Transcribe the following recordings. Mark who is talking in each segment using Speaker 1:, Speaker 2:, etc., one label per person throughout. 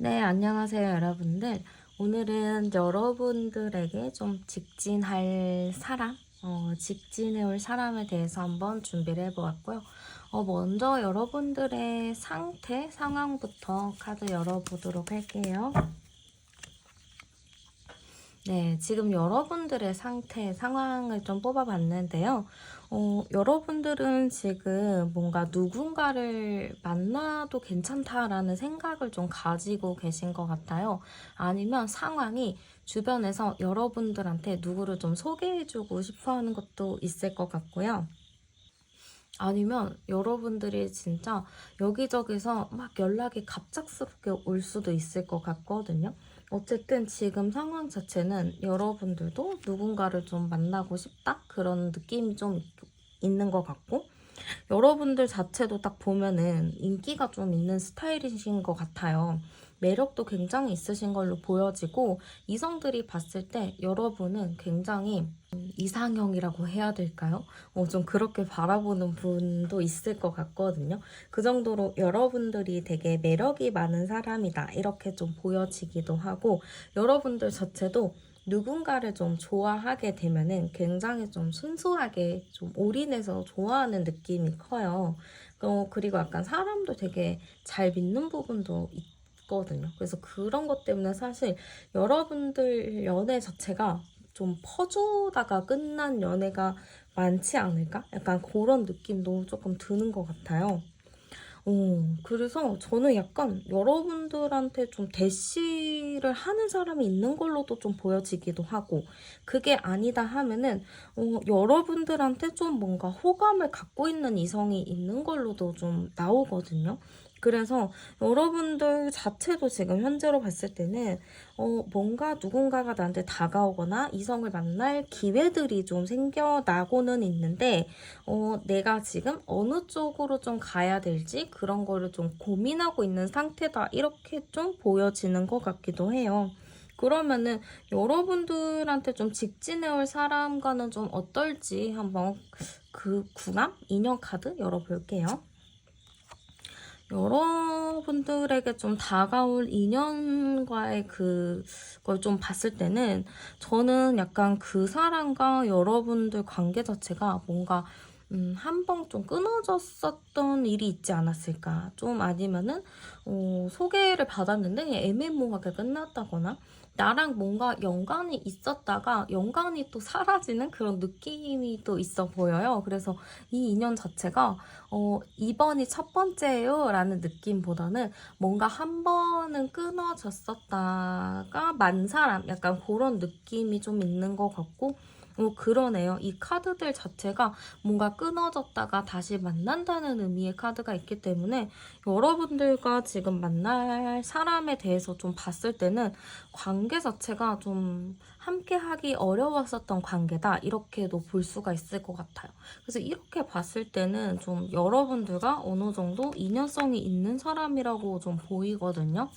Speaker 1: 네, 안녕하세요, 여러분들. 오늘은 여러분들에게 좀 직진할 사람, 직진해올 사람에 대해서 한번 준비를 해보았고요. 먼저 여러분들의 상태, 상황부터 카드 열어보도록 할게요. 네, 지금 여러분들의 상태, 상황을 좀 뽑아봤는데요. 여러분들은 지금 뭔가 누군가를 만나도 괜찮다라는 생각을 좀 가지고 계신 것 같아요. 아니면 상황이 주변에서 여러분들한테 누구를 좀 소개해주고 싶어 하는 것도 있을 것 같고요. 아니면 여러분들이 진짜 여기저기서 막 연락이 갑작스럽게 올 수도 있을 것 같거든요. 어쨌든 지금 상황 자체는 여러분들도 누군가를 좀 만나고 싶다? 그런 느낌이 좀 있는 것 같고, 여러분들 자체도 딱 보면은 인기가 좀 있는 스타일이신 것 같아요. 매력도 굉장히 있으신 걸로 보여지고, 이성들이 봤을 때 여러분은 굉장히 이상형이라고 해야 될까요? 좀 그렇게 바라보는 분도 있을 것 같거든요. 그 정도로 여러분들이 되게 매력이 많은 사람이다, 이렇게 좀 보여지기도 하고, 여러분들 자체도 누군가를 좀 좋아하게 되면은 굉장히 좀 순수하게 좀 올인해서 좋아하는 느낌이 커요. 그리고 약간 사람도 되게 잘 믿는 부분도 있거든요. 그래서 그런 것 때문에 사실 여러분들 연애 자체가 좀 퍼주다가 끝난 연애가 많지 않을까? 약간 그런 느낌도 조금 드는 것 같아요. 그래서 저는 약간 여러분들한테 좀 대시를 하는 사람이 있는 걸로도 좀 보여지기도 하고, 그게 아니다 하면은, 여러분들한테 좀 뭔가 호감을 갖고 있는 이성이 있는 걸로도 좀 나오거든요. 그래서 여러분들 자체도 지금 현재로 봤을 때는 뭔가 누군가가 나한테 다가오거나 이성을 만날 기회들이 좀 생겨나고는 있는데, 내가 지금 어느 쪽으로 좀 가야 될지 그런 거를 좀 고민하고 있는 상태다, 이렇게 좀 보여지는 것 같기도 해요. 그러면은 여러분들한테 좀 직진해올 사람과는 좀 어떨지 한번 그 궁합? 인연 카드 열어볼게요. 여러분들에게 좀 다가올 인연과의 그걸 좀 봤을 때는 저는 약간 그 사람과 여러분들 관계 자체가 뭔가 한 번 좀 끊어졌었던 일이 있지 않았을까. 좀 아니면은 소개를 받았는데 애매모호하게 끝났다거나, 나랑 뭔가 연관이 있었다가 연관이 또 사라지는 그런 느낌이 또 있어 보여요. 그래서 이 인연 자체가 이번이 첫 번째예요 라는 느낌보다는 뭔가 한 번은 끊어졌었다가 만 사람, 약간 그런 느낌이 좀 있는 것 같고, 그러네요. 이 카드들 자체가 뭔가 끊어졌다가 다시 만난다는 의미의 카드가 있기 때문에 여러분들과 지금 만날 사람에 대해서 좀 봤을 때는 관계 자체가 좀 함께 하기 어려웠었던 관계다, 이렇게도 볼 수가 있을 것 같아요. 그래서 이렇게 봤을 때는 좀 여러분들과 어느 정도 인연성이 있는 사람이라고 좀 보이거든요.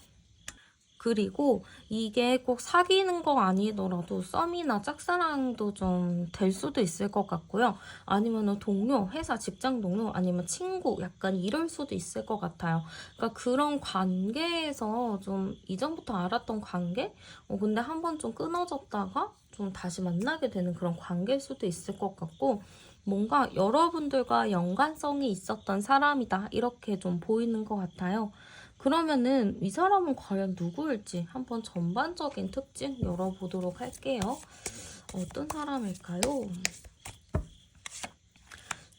Speaker 1: 그리고 이게 꼭 사귀는 거 아니더라도 썸이나 짝사랑도 좀 될 수도 있을 것 같고요. 아니면은 동료, 회사 직장 동료, 아니면 친구, 약간 이럴 수도 있을 것 같아요. 그러니까 그런 관계에서 좀 이전부터 알았던 관계? 근데 한번 좀 끊어졌다가 좀 다시 만나게 되는 그런 관계일 수도 있을 것 같고, 뭔가 여러분들과 연관성이 있었던 사람이다, 이렇게 좀 보이는 것 같아요. 그러면은 이 사람은 과연 누구일지 한번 전반적인 특징 열어보도록 할게요. 어떤 사람일까요?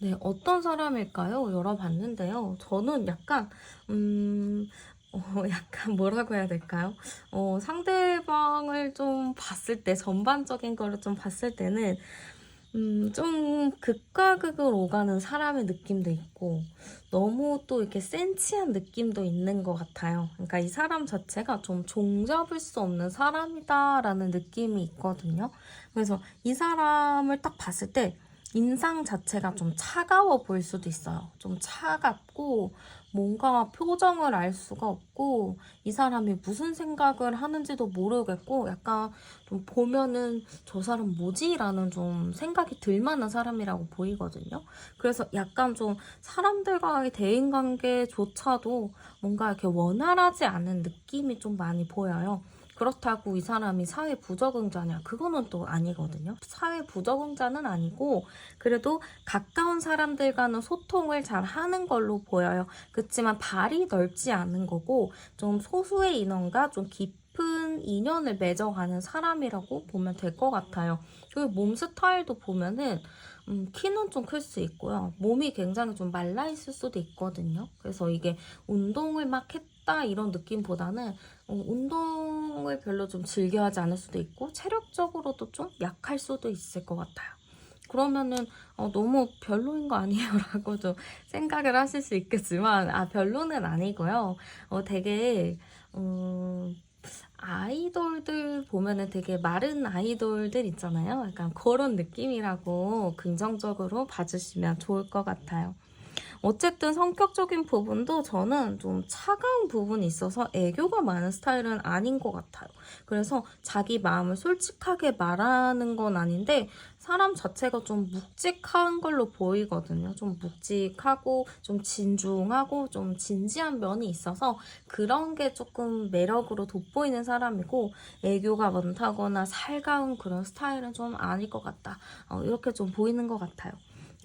Speaker 1: 네, 어떤 사람일까요? 열어봤는데요. 저는 약간, 약간 뭐라고 해야 될까요? 상대방을 좀 봤을 때, 전반적인 거를 좀 봤을 때는 좀 극과 극을 오가는 사람의 느낌도 있고, 너무 또 이렇게 센치한 느낌도 있는 것 같아요. 그러니까 이 사람 자체가 좀 종잡을 수 없는 사람이다라는 느낌이 있거든요. 그래서 이 사람을 딱 봤을 때 인상 자체가 좀 차가워 보일 수도 있어요. 좀 차갑고 뭔가 표정을 알 수가 없고 이 사람이 무슨 생각을 하는지도 모르겠고 약간 좀 보면은 저 사람 뭐지? 라는 좀 생각이 들 만한 사람이라고 보이거든요. 그래서 약간 좀 사람들과의 대인관계조차도 뭔가 이렇게 원활하지 않은 느낌이 좀 많이 보여요. 그렇다고 이 사람이 사회 부적응자냐? 그거는 또 아니거든요. 사회 부적응자는 아니고 그래도 가까운 사람들과는 소통을 잘 하는 걸로 보여요. 그렇지만 발이 넓지 않은 거고 좀 소수의 인원과 좀 깊은 인연을 맺어가는 사람이라고 보면 될 것 같아요. 그리고 몸 스타일도 보면은 키는 좀 클 수 있고요. 몸이 굉장히 좀 말라 있을 수도 있거든요. 그래서 이게 운동을 막 했다 이런 느낌보다는 운동을 별로 좀 즐겨하지 않을 수도 있고 체력적으로도 좀 약할 수도 있을 것 같아요. 그러면은 너무 별로인 거 아니에요? 라고 좀 생각을 하실 수 있겠지만 별로는 아니고요. 되게 아이돌들 보면은 되게 마른 아이돌들 있잖아요. 약간 그런 느낌이라고 긍정적으로 봐주시면 좋을 것 같아요. 어쨌든 성격적인 부분도 저는 좀 차가운 부분이 있어서 애교가 많은 스타일은 아닌 것 같아요. 그래서 자기 마음을 솔직하게 말하는 건 아닌데 사람 자체가 좀 묵직한 걸로 보이거든요. 좀 묵직하고 좀 진중하고 좀 진지한 면이 있어서 그런 게 조금 매력으로 돋보이는 사람이고 애교가 많다거나 살가운 그런 스타일은 좀 아닐 것 같다. 이렇게 좀 보이는 것 같아요.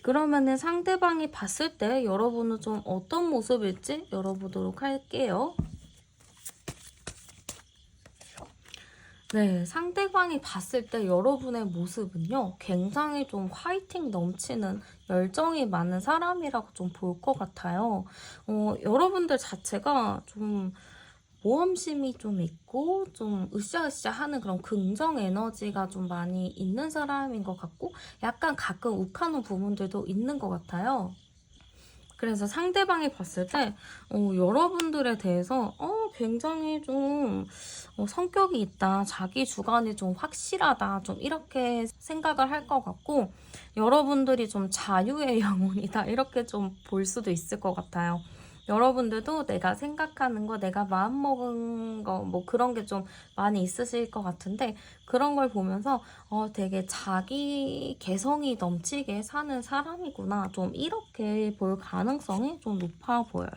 Speaker 1: 그러면은 상대방이 봤을 때 여러분은 좀 어떤 모습일지 열어보도록 할게요. 네, 상대방이 봤을 때 여러분의 모습은요, 굉장히 좀 화이팅 넘치는 열정이 많은 사람이라고 좀 볼 것 같아요. 여러분들 자체가 좀 모험심이 좀 있고 좀 으쌰으쌰 하는 그런 긍정 에너지가 좀 많이 있는 사람인 것 같고 약간 가끔 욱하는 부분들도 있는 것 같아요. 그래서 상대방이 봤을 때 여러분들에 대해서 굉장히 좀 성격이 있다, 자기 주관이 좀 확실하다, 좀 이렇게 생각을 할 것 같고 여러분들이 좀 자유의 영혼이다 이렇게 좀 볼 수도 있을 것 같아요. 여러분들도 내가 생각하는 거, 내가 마음먹은 거, 뭐 그런 게 좀 많이 있으실 것 같은데 그런 걸 보면서 되게 자기 개성이 넘치게 사는 사람이구나. 좀 이렇게 볼 가능성이 좀 높아 보여요.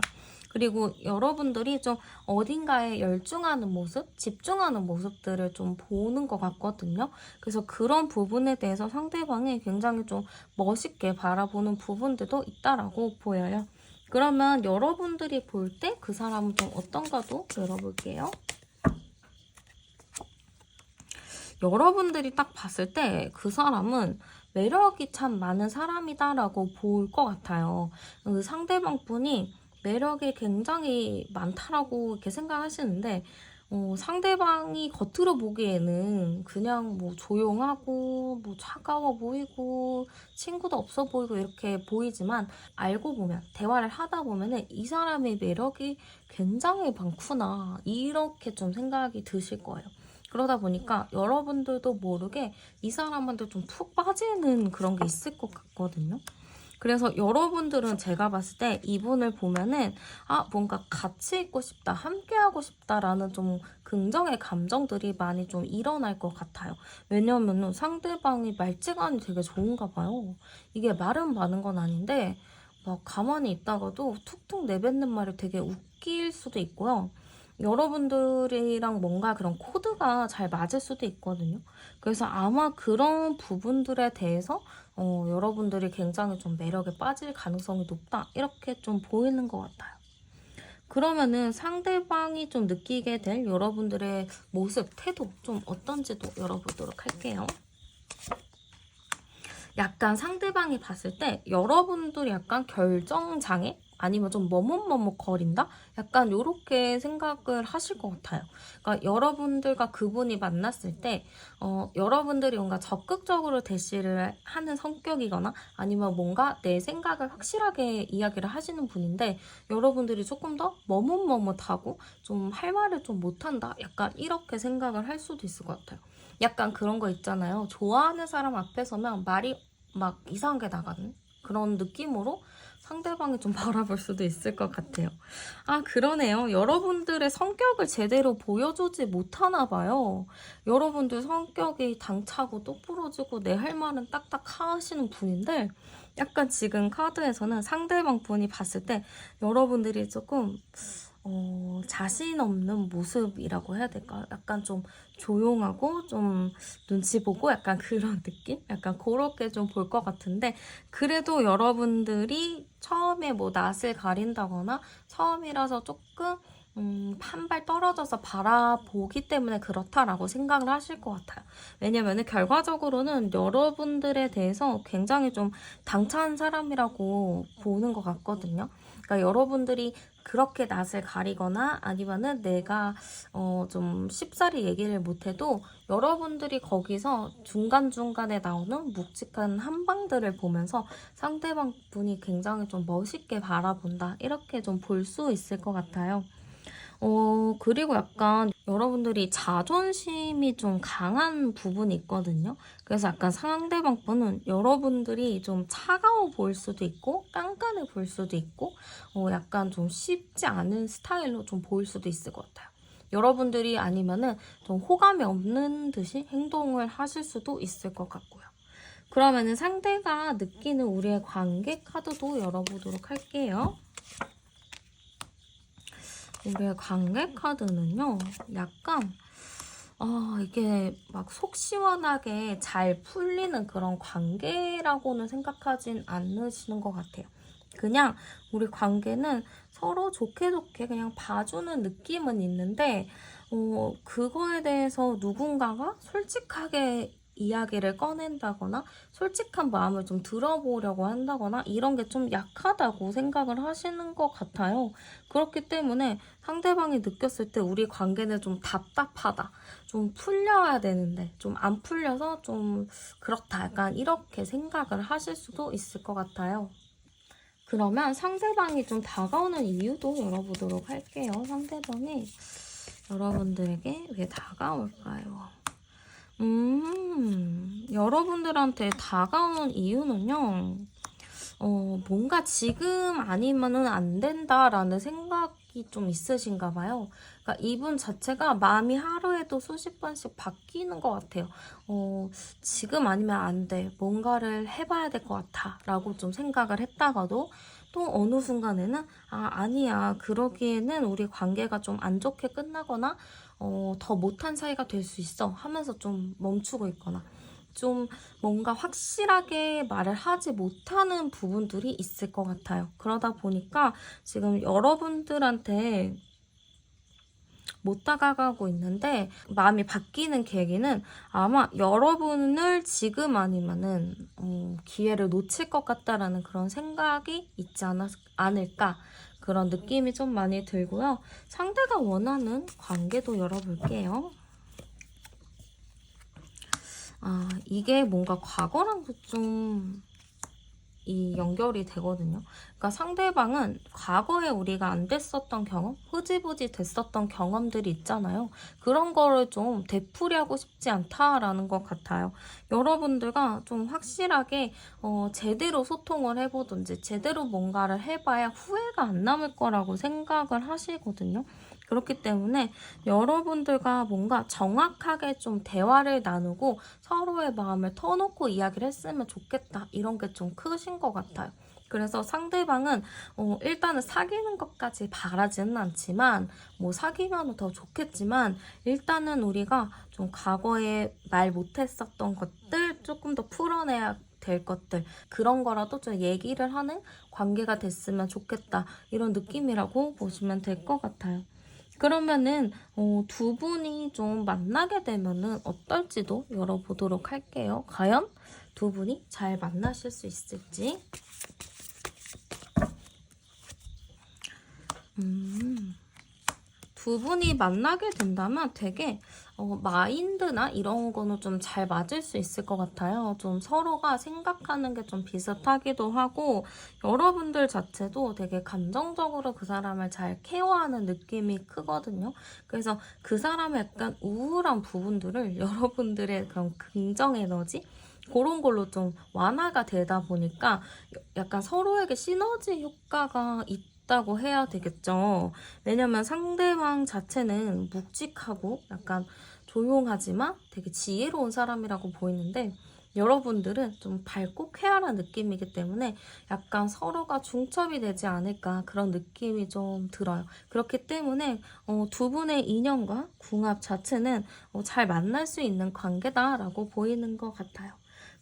Speaker 1: 그리고 여러분들이 좀 어딘가에 열중하는 모습, 집중하는 모습들을 좀 보는 것 같거든요. 그래서 그런 부분에 대해서 상대방이 굉장히 좀 멋있게 바라보는 부분들도 있다라고 보여요. 그러면 여러분들이 볼 때 그 사람은 좀 어떤가도 열어볼게요. 여러분들이 딱 봤을 때 그 사람은 매력이 참 많은 사람이다라고 볼 것 같아요. 그 상대방 분이 매력이 굉장히 많다라고 이렇게 생각하시는데 상대방이 겉으로 보기에는 그냥 뭐 조용하고 뭐 차가워 보이고 친구도 없어 보이고 이렇게 보이지만 알고 보면 대화를 하다 보면은 이 사람의 매력이 굉장히 많구나 이렇게 좀 생각이 드실 거예요. 그러다 보니까 여러분들도 모르게 이 사람한테 좀 푹 빠지는 그런 게 있을 것 같거든요. 그래서 여러분들은 제가 봤을 때 이분을 보면은 뭔가 같이 있고 싶다, 함께 하고 싶다라는 좀 긍정의 감정들이 많이 좀 일어날 것 같아요. 왜냐면은 상대방이 말재간이 되게 좋은가 봐요. 이게 말은 많은 건 아닌데 막 가만히 있다가도 툭툭 내뱉는 말이 되게 웃길 수도 있고요. 여러분들이랑 뭔가 그런 코드가 잘 맞을 수도 있거든요. 그래서 아마 그런 부분들에 대해서 여러분들이 굉장히 좀 매력에 빠질 가능성이 높다. 이렇게 좀 보이는 것 같아요. 그러면은 상대방이 좀 느끼게 될 여러분들의 모습, 태도 좀 어떤지도 열어보도록 할게요. 약간 상대방이 봤을 때 여러분들이 약간 결정장애? 아니면 좀 머뭇머뭇거린다? 약간 이렇게 생각을 하실 것 같아요. 그러니까 여러분들과 그분이 만났을 때 여러분들이 뭔가 적극적으로 대시를 하는 성격이거나 아니면 뭔가 내 생각을 확실하게 이야기를 하시는 분인데 여러분들이 조금 더 머뭇머뭇하고 좀 할 말을 좀 못한다? 약간 이렇게 생각을 할 수도 있을 것 같아요. 약간 그런 거 있잖아요. 좋아하는 사람 앞에 서면 말이 막 이상하게 나가는 그런 느낌으로 상대방이 좀 바라볼 수도 있을 것 같아요. 아, 그러네요. 여러분들의 성격을 제대로 보여주지 못하나 봐요. 여러분들 성격이 당차고 똑부러지고 내 할 말은 딱딱 하시는 분인데, 약간 지금 카드에서는 상대방 분이 봤을 때 여러분들이 조금 자신 없는 모습이라고 해야 될까? 약간 좀 조용하고 좀 눈치 보고 약간 그런 느낌? 약간 그렇게 좀 볼 것 같은데, 그래도 여러분들이 처음에 뭐 낯을 가린다거나 처음이라서 조금 한 발 떨어져서 바라보기 때문에 그렇다라고 생각을 하실 것 같아요. 왜냐면은 결과적으로는 여러분들에 대해서 굉장히 좀 당찬 사람이라고 보는 것 같거든요. 그러니까 여러분들이 그렇게 낯을 가리거나 아니면은 내가 좀 쉽사리 얘기를 못해도 여러분들이 거기서 중간중간에 나오는 묵직한 한방들을 보면서 상대방 분이 굉장히 좀 멋있게 바라본다, 이렇게 좀 볼 수 있을 것 같아요. 그리고 약간 여러분들이 자존심이 좀 강한 부분이 있거든요. 그래서 약간 상대방 분은 여러분들이 좀 차가워 보일 수도 있고, 깐깐해 보일 수도 있고, 약간 좀 쉽지 않은 스타일로 좀 보일 수도 있을 것 같아요. 여러분들이 아니면은 좀 호감이 없는 듯이 행동을 하실 수도 있을 것 같고요. 그러면은 상대가 느끼는 우리의 관계 카드도 열어보도록 할게요. 우리의 관계 카드는요, 약간 이게 막 속 시원하게 잘 풀리는 그런 관계라고는 생각하진 않으시는 것 같아요. 그냥 우리 관계는 서로 좋게 좋게 그냥 봐주는 느낌은 있는데, 그거에 대해서 누군가가 솔직하게 이야기를 꺼낸다거나 솔직한 마음을 좀 들어보려고 한다거나 이런 게 좀 약하다고 생각을 하시는 것 같아요. 그렇기 때문에 상대방이 느꼈을 때 우리 관계는 좀 답답하다, 좀 풀려야 되는데 좀 안 풀려서 좀 그렇다, 약간 이렇게 생각을 하실 수도 있을 것 같아요. 그러면 상대방이 좀 다가오는 이유도 열어보도록 할게요. 상대방이 여러분들에게 왜 다가올까요? 여러분들한테 다가오는 이유는요, 뭔가 지금 아니면은 안 된다라는 생각이 좀 있으신가 봐요. 그러니까 이분 자체가 마음이 하루에도 수십 번씩 바뀌는 것 같아요. 지금 아니면 안 돼, 뭔가를 해봐야 될 것 같아 라고 좀 생각을 했다가도 또 어느 순간에는 아니야, 그러기에는 우리 관계가 좀 안 좋게 끝나거나 더 못한 사이가 될 수 있어 하면서 좀 멈추고 있거나, 좀 뭔가 확실하게 말을 하지 못하는 부분들이 있을 것 같아요. 그러다 보니까 지금 여러분들한테 못 다가가고 있는데, 마음이 바뀌는 계기는 아마 여러분을 지금 아니면은 기회를 놓칠 것 같다라는 그런 생각이 있지 않을까, 그런 느낌이 좀 많이 들고요. 상대가 원하는 관계도 열어볼게요. 이게 뭔가 과거랑도 좀 이 연결이 되거든요. 그러니까 상대방은 과거에 우리가 안 됐었던 경험, 흐지부지 됐었던 경험들이 있잖아요. 그런 거를 좀 되풀이하고 싶지 않다라는 것 같아요. 여러분들과 좀 확실하게 제대로 소통을 해보든지 제대로 뭔가를 해봐야 후회가 안 남을 거라고 생각을 하시거든요. 그렇기 때문에 여러분들과 뭔가 정확하게 좀 대화를 나누고 서로의 마음을 터놓고 이야기를 했으면 좋겠다, 이런 게 좀 크신 것 같아요. 그래서 상대방은 일단은 사귀는 것까지 바라지는 않지만, 뭐 사귀면 더 좋겠지만, 일단은 우리가 좀 과거에 말 못했었던 것들, 조금 더 풀어내야 될 것들, 그런 거라도 좀 얘기를 하는 관계가 됐으면 좋겠다, 이런 느낌이라고 보시면 될 것 같아요. 그러면은 두 분이 좀 만나게 되면은 어떨지도 열어보도록 할게요. 과연 두 분이 잘 만나실 수 있을지. 두 분이 만나게 된다면 되게 마인드나 이런 거는 좀 잘 맞을 수 있을 것 같아요. 좀 서로가 생각하는 게 좀 비슷하기도 하고, 여러분들 자체도 되게 감정적으로 그 사람을 잘 케어하는 느낌이 크거든요. 그래서 그 사람의 약간 우울한 부분들을 여러분들의 그런 긍정 에너지, 그런 걸로 좀 완화가 되다 보니까 약간 서로에게 시너지 효과가 있다고 해야 되겠죠. 왜냐면 상대방 자체는 묵직하고 약간 조용하지만 되게 지혜로운 사람이라고 보이는데, 여러분들은 좀 밝고 쾌활한 느낌이기 때문에 약간 서로가 중첩이 되지 않을까 그런 느낌이 좀 들어요. 그렇기 때문에 두 분의 인연과 궁합 자체는 잘 만날 수 있는 관계다라고 보이는 것 같아요.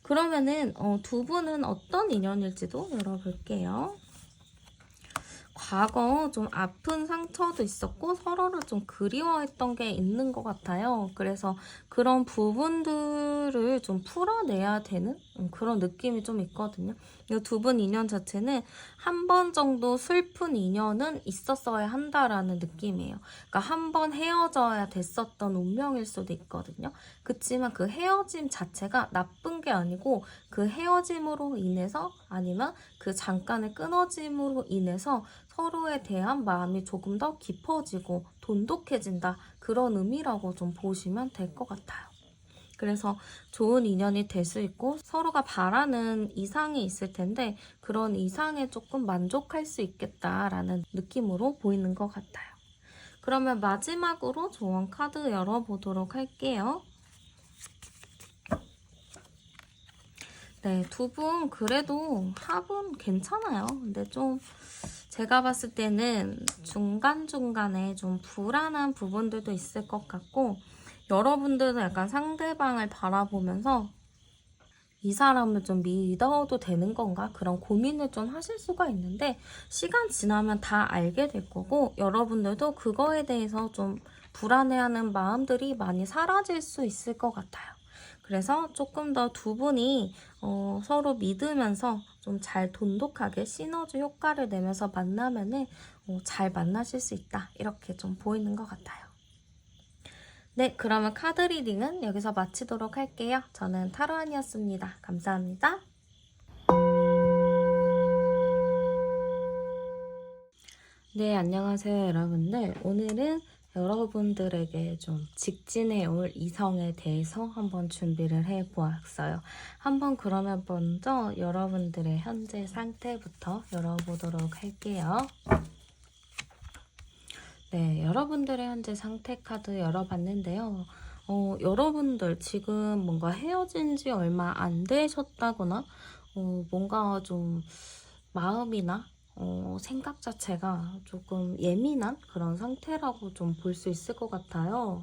Speaker 1: 그러면은 두 분은 어떤 인연일지도 열어볼게요. 과거 좀 아픈 상처도 있었고 서로를 좀 그리워했던 게 있는 것 같아요. 그래서 그런 부분들을 좀 풀어내야 되는 그런 느낌이 좀 있거든요. 이 두 분 인연 자체는 한 번 정도 슬픈 인연은 있었어야 한다라는 느낌이에요. 그러니까 한 번 헤어져야 됐었던 운명일 수도 있거든요. 그치만 그 헤어짐 자체가 나쁜 게 아니고 그 헤어짐으로 인해서 아니면 그 잠깐의 끊어짐으로 인해서 서로에 대한 마음이 조금 더 깊어지고 돈독해진다. 그런 의미라고 좀 보시면 될 것 같아요. 그래서 좋은 인연이 될 수 있고 서로가 바라는 이상이 있을 텐데 그런 이상에 조금 만족할 수 있겠다라는 느낌으로 보이는 것 같아요. 그러면 마지막으로 조언 카드 열어보도록 할게요. 네, 두 분 그래도 합은 괜찮아요. 근데 좀 제가 봤을 때는 중간중간에 좀 불안한 부분들도 있을 것 같고, 여러분들도 약간 상대방을 바라보면서 이 사람을 좀 믿어도 되는 건가? 그런 고민을 좀 하실 수가 있는데, 시간 지나면 다 알게 될 거고, 여러분들도 그거에 대해서 좀 불안해하는 마음들이 많이 사라질 수 있을 것 같아요. 그래서 조금 더 두 분이 서로 믿으면서 좀 잘 돈독하게 시너지 효과를 내면서 만나면은 잘 만나실 수 있다. 이렇게 좀 보이는 것 같아요. 네, 그러면 카드 리딩은 여기서 마치도록 할게요. 저는 타로안이었습니다. 감사합니다. 네, 안녕하세요, 여러분들. 오늘은 여러분들에게 좀 직진해 올 이성에 대해서 한번 준비를 해 보았어요. 한번 그러면 먼저 여러분들의 현재 상태부터 열어보도록 할게요. 네, 여러분들의 현재 상태 카드 열어봤는데요. 여러분들 지금 뭔가 헤어진 지 얼마 안 되셨다거나, 뭔가 좀 마음이나 생각 자체가 조금 예민한 그런 상태라고 좀 볼 수 있을 것 같아요.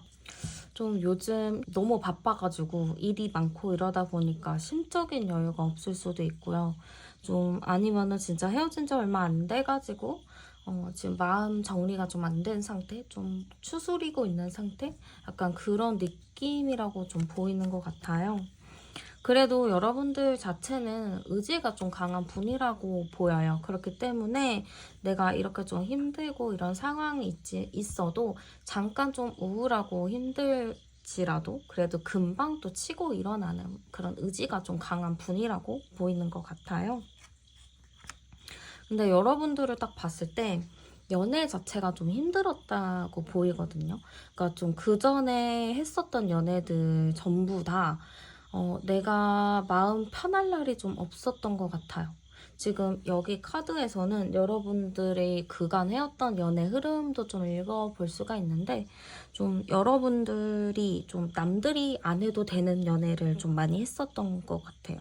Speaker 1: 좀 요즘 너무 바빠가지고 일이 많고 이러다 보니까 심적인 여유가 없을 수도 있고요. 좀 아니면은 진짜 헤어진 지 얼마 안 돼가지고 지금 마음 정리가 좀 안 된 상태? 좀 추스리고 있는 상태? 약간 그런 느낌이라고 좀 보이는 것 같아요. 그래도 여러분들 자체는 의지가 좀 강한 분이라고 보여요. 그렇기 때문에 내가 이렇게 좀 힘들고 이런 상황이 있어도 잠깐 좀 우울하고 힘들지라도 그래도 금방 또 치고 일어나는 그런 의지가 좀 강한 분이라고 보이는 것 같아요. 근데 여러분들을 딱 봤을 때 연애 자체가 좀 힘들었다고 보이거든요. 그러니까 좀 그전에 했었던 연애들 전부 다 내가 마음 편할 날이 좀 없었던 것 같아요. 지금 여기 카드에서는 여러분들의 그간 해왔던 연애 흐름도 좀 읽어볼 수가 있는데, 좀 여러분들이 좀 남들이 안 해도 되는 연애를 좀 많이 했었던 것 같아요.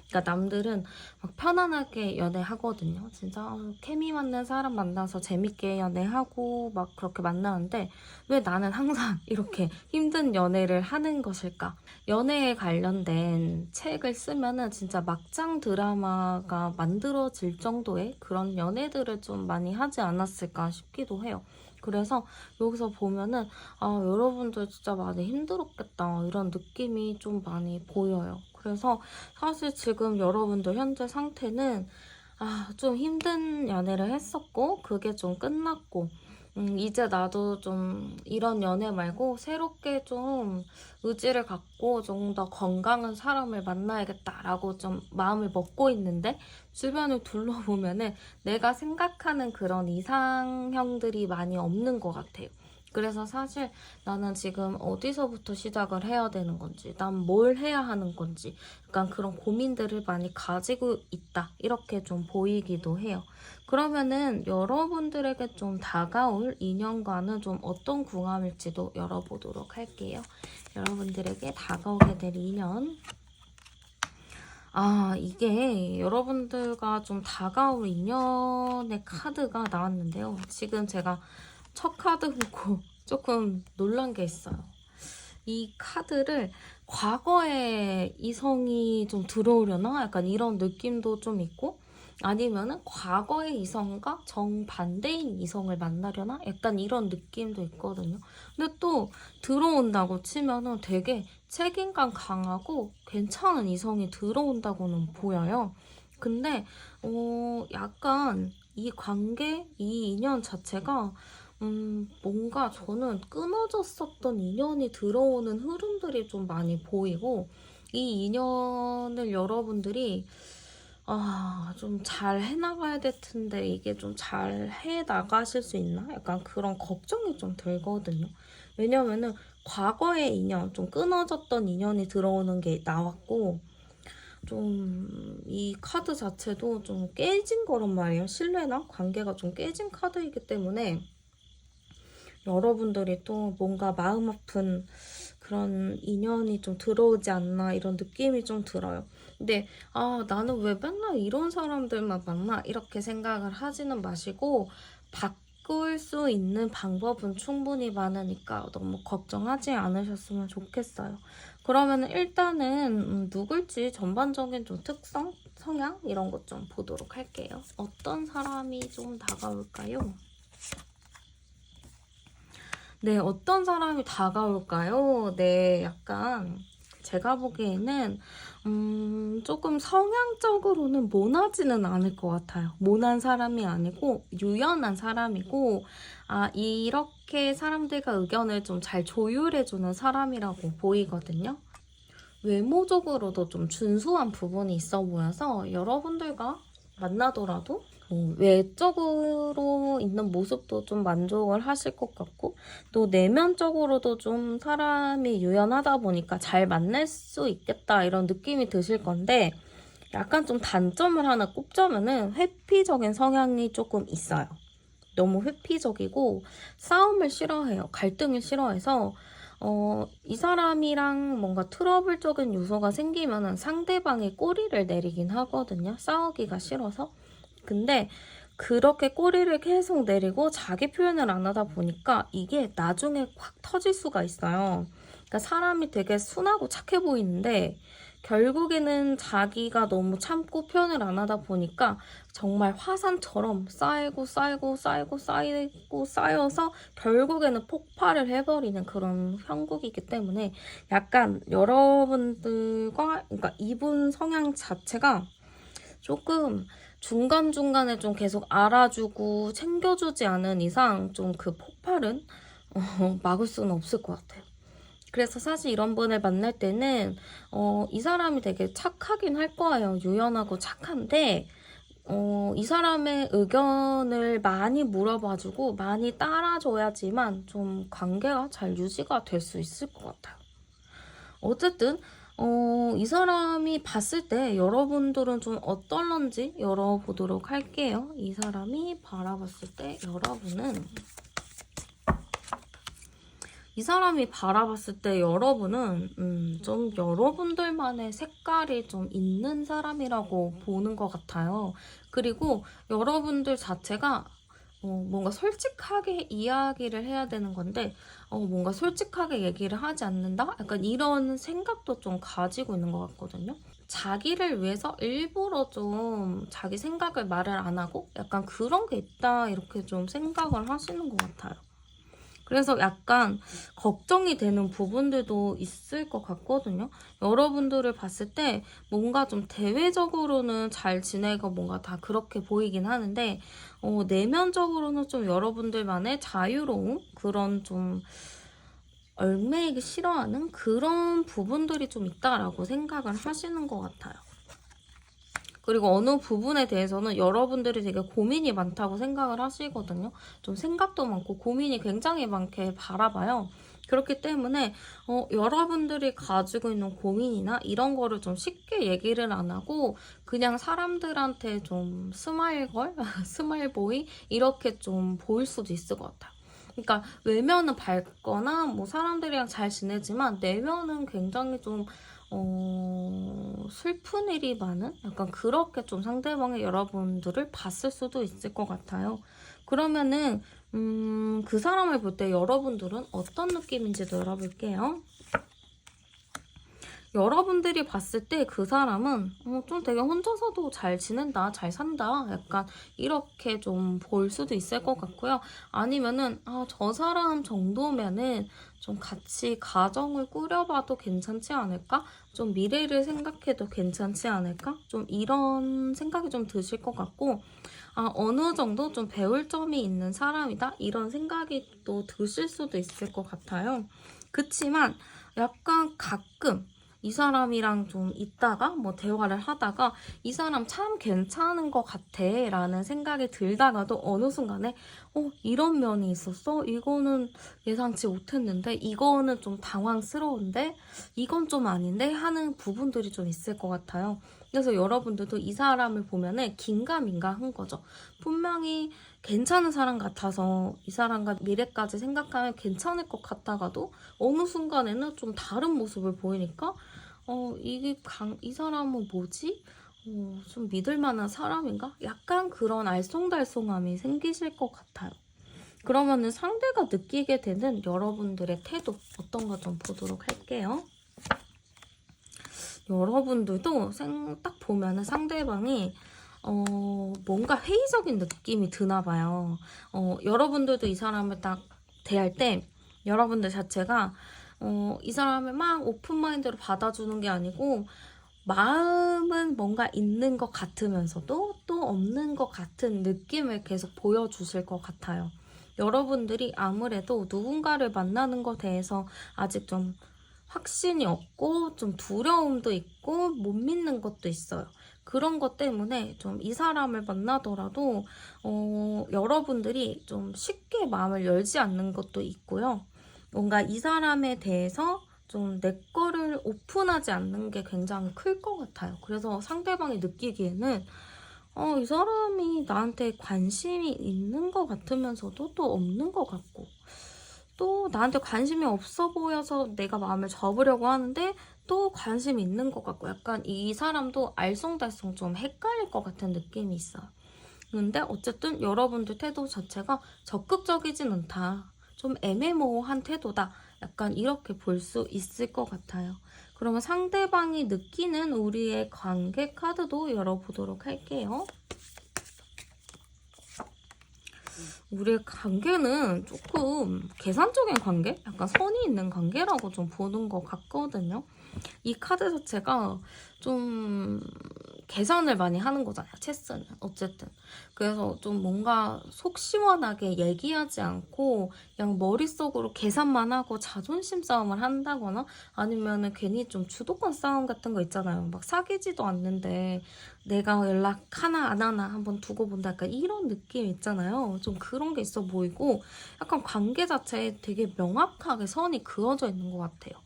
Speaker 1: 그러니까 남들은 막 편안하게 연애하거든요. 진짜 케미 맞는 사람 만나서 재밌게 연애하고 막 그렇게 만나는데 왜 나는 항상 이렇게 힘든 연애를 하는 것일까? 연애에 관련된 책을 쓰면은 진짜 막장 드라마가 만들어질 정도의 그런 연애들을 좀 많이 하지 않았을까 싶기도 해요. 그래서 여기서 보면은 여러분들 진짜 많이 힘들었겠다 이런 느낌이 좀 많이 보여요. 그래서 사실 지금 여러분들 현재 상태는 좀 힘든 연애를 했었고 그게 좀 끝났고 이제 나도 좀 이런 연애 말고 새롭게 좀 의지를 갖고 좀 더 건강한 사람을 만나야겠다라고 좀 마음을 먹고 있는데 주변을 둘러보면은 내가 생각하는 그런 이상형들이 많이 없는 것 같아요. 그래서 사실 나는 지금 어디서부터 시작을 해야 되는 건지, 난 뭘 해야 하는 건지, 약간 그런 고민들을 많이 가지고 있다. 이렇게 좀 보이기도 해요. 그러면은 여러분들에게 좀 다가올 인연과는 좀 어떤 궁합일지도 열어보도록 할게요. 여러분들에게 다가오게 될 인연. 이게 여러분들과 좀 다가올 인연의 카드가 나왔는데요. 지금 제가 첫 카드 보고 조금 놀란 게 있어요. 이 카드를 과거에 이성이 좀 들어오려나? 약간 이런 느낌도 좀 있고, 아니면은 과거의 이성과 정반대인 이성을 만나려나? 약간 이런 느낌도 있거든요. 근데 또 들어온다고 치면은 되게 책임감 강하고 괜찮은 이성이 들어온다고는 보여요. 근데 약간 이 관계, 이 인연 자체가 뭔가 저는 끊어졌었던 인연이 들어오는 흐름들이 좀 많이 보이고, 이 인연을 여러분들이 좀 잘 해나가야 될 텐데 이게 좀 잘 해나가실 수 있나? 약간 그런 걱정이 좀 들거든요. 왜냐면은 과거의 인연, 좀 끊어졌던 인연이 들어오는 게 나왔고, 좀 이 카드 자체도 좀 깨진 거란 말이에요. 신뢰나 관계가 좀 깨진 카드이기 때문에 여러분들이 또 뭔가 마음 아픈 그런 인연이 좀 들어오지 않나 이런 느낌이 좀 들어요. 근데 나는 왜 맨날 이런 사람들만 만나? 이렇게 생각을 하지는 마시고 바꿀 수 있는 방법은 충분히 많으니까 너무 걱정하지 않으셨으면 좋겠어요. 그러면 일단은 누굴지 전반적인 좀 특성, 성향 이런 것 좀 보도록 할게요. 어떤 사람이 좀 다가올까요? 네, 어떤 사람이 다가올까요? 네, 약간 제가 보기에는 조금 성향적으로는 모나지는 않을 것 같아요. 모난 사람이 아니고 유연한 사람이고, 이렇게 사람들과 의견을 좀 잘 조율해주는 사람이라고 보이거든요. 외모적으로도 좀 준수한 부분이 있어 보여서 여러분들과 만나더라도 외적으로 있는 모습도 좀 만족을 하실 것 같고, 또 내면적으로도 좀 사람이 유연하다 보니까 잘 만날 수 있겠다 이런 느낌이 드실 건데, 약간 좀 단점을 하나 꼽자면은 회피적인 성향이 조금 있어요. 너무 회피적이고 싸움을 싫어해요. 갈등을 싫어해서 이 사람이랑 뭔가 트러블적인 요소가 생기면은 상대방의 꼬리를 내리긴 하거든요. 싸우기가 싫어서. 근데 그렇게 꼬리를 계속 내리고 자기 표현을 안 하다 보니까 이게 나중에 확 터질 수가 있어요. 그러니까 사람이 되게 순하고 착해 보이는데 결국에는 자기가 너무 참고 표현을 안 하다 보니까 정말 화산처럼 쌓이고 쌓여서 결국에는 폭발을 해버리는 그런 형국이기 때문에 약간 여러분들과, 그러니까 이분 성향 자체가 조금 중간중간에 좀 계속 알아주고 챙겨주지 않은 이상 좀 그 폭발은 막을 수는 없을 것 같아요. 그래서 사실 이런 분을 만날 때는 이 사람이 되게 착하긴 할 거예요. 유연하고 착한데 이 사람의 의견을 많이 물어봐주고 많이 따라줘야지만 좀 관계가 잘 유지가 될 수 있을 것 같아요. 어쨌든 이 사람이 봤을 때 여러분들은 좀 어떨런지 열어보도록 할게요. 이 사람이 바라봤을 때 여러분은, 이 사람이 바라봤을 때 여러분은 좀 여러분들만의 색깔이 좀 있는 사람이라고 보는 것 같아요. 그리고 여러분들 자체가 뭔가 솔직하게 이야기를 해야 되는 건데 뭔가 솔직하게 얘기를 하지 않는다? 약간 이런 생각도 좀 가지고 있는 것 같거든요. 자기를 위해서 일부러 좀 자기 생각을 말을 안 하고 약간 그런 게 있다 이렇게 좀 생각을 하시는 것 같아요. 그래서 약간 걱정이 되는 부분들도 있을 것 같거든요. 여러분들을 봤을 때 뭔가 좀 대외적으로는 잘 지내고 뭔가 다 그렇게 보이긴 하는데 내면적으로는 좀 여러분들만의 자유로움, 그런 좀 얽매이기 싫어하는 그런 부분들이 좀 있다라고 생각을 하시는 것 같아요. 그리고 어느 부분에 대해서는 여러분들이 되게 고민이 많다고 생각을 하시거든요. 좀 생각도 많고 고민이 굉장히 많게 바라봐요. 그렇기 때문에 여러분들이 가지고 있는 고민이나 이런 거를 좀 쉽게 얘기를 안 하고 그냥 사람들한테 좀 스마일걸? 스마일보이? 이렇게 좀 보일 수도 있을 것 같아요. 그러니까 외면은 밝거나 뭐 사람들이랑 잘 지내지만 내면은 굉장히 좀 슬픈 일이 많은 약간 그렇게 좀 상대방의 여러분들을 봤을 수도 있을 것 같아요. 그러면은 그 사람을 볼 때 여러분들은 어떤 느낌인지도 열어볼게요. 여러분들이 봤을 때 그 사람은 좀 되게 혼자서도 잘 지낸다, 잘 산다, 약간 이렇게 좀 볼 수도 있을 것 같고요. 아니면은 저 사람 정도면은 좀 같이 가정을 꾸려봐도 괜찮지 않을까? 좀 미래를 생각해도 괜찮지 않을까? 좀 이런 생각이 좀 드실 것 같고 어느 정도 좀 배울 점이 있는 사람이다? 이런 생각이 또 드실 수도 있을 것 같아요. 그치만 약간 가끔 이 사람이랑 좀 있다가 뭐 대화를 하다가 이 사람 참 괜찮은 것 같아 라는 생각이 들다가도 어느 순간에 이런 면이 있었어? 이거는 예상치 못했는데 이거는 좀 당황스러운데 이건 좀 아닌데 하는 부분들이 좀 있을 것 같아요. 그래서 여러분들도 이 사람을 보면은 긴가민가 한 거죠. 분명히 괜찮은 사람 같아서 이 사람과 미래까지 생각하면 괜찮을 것 같다가도 어느 순간에는 좀 다른 모습을 보이니까 이 사람은 뭐지? 좀 믿을 만한 사람인가? 약간 그런 알쏭달쏭함이 생기실 것 같아요. 그러면은 상대가 느끼게 되는 여러분들의 태도 어떤 거 좀 보도록 할게요. 여러분들도 딱 보면은 상대방이 뭔가 회의적인 느낌이 드나 봐요. 여러분들도 이 사람을 딱 대할 때 여러분들 자체가 이 사람을 막 오픈마인드로 받아주는 게 아니고 마음은 뭔가 있는 것 같으면서도 또 없는 것 같은 느낌을 계속 보여주실 것 같아요. 여러분들이 아무래도 누군가를 만나는 것에 대해서 아직 좀 확신이 없고 좀 두려움도 있고 못 믿는 것도 있어요. 그런 것 때문에 좀 이 사람을 만나더라도 여러분들이 좀 쉽게 마음을 열지 않는 것도 있고요. 뭔가 이 사람에 대해서 좀 내 거를 오픈하지 않는 게 굉장히 클 것 같아요. 그래서 상대방이 느끼기에는 이 사람이 나한테 관심이 있는 것 같으면서도 또 없는 것 같고 또 나한테 관심이 없어 보여서 내가 마음을 접으려고 하는데 또 관심이 있는 것 같고 약간 이 사람도 알쏭달쏭 좀 헷갈릴 것 같은 느낌이 있어요. 근데 어쨌든 여러분들 태도 자체가 적극적이진 않다. 좀 애매모호한 태도다. 약간 이렇게 볼 수 있을 것 같아요. 그러면 상대방이 느끼는 우리의 관계 카드도 열어보도록 할게요. 우리의 관계는 조금 계산적인 관계? 약간 선이 있는 관계라고 좀 보는 것 같거든요. 이 카드 자체가 좀 계산을 많이 하는 거잖아요. 체스는 어쨌든. 그래서 좀 뭔가 속 시원하게 얘기하지 않고 그냥 머릿속으로 계산만 하고 자존심 싸움을 한다거나 아니면은 괜히 좀 주도권 싸움 같은 거 있잖아요. 막 사귀지도 않는데 내가 연락하나 안 하나 한번 두고 본다. 약간 이런 느낌 있잖아요. 좀 그런 게 있어 보이고 약간 관계 자체에 되게 명확하게 선이 그어져 있는 것 같아요.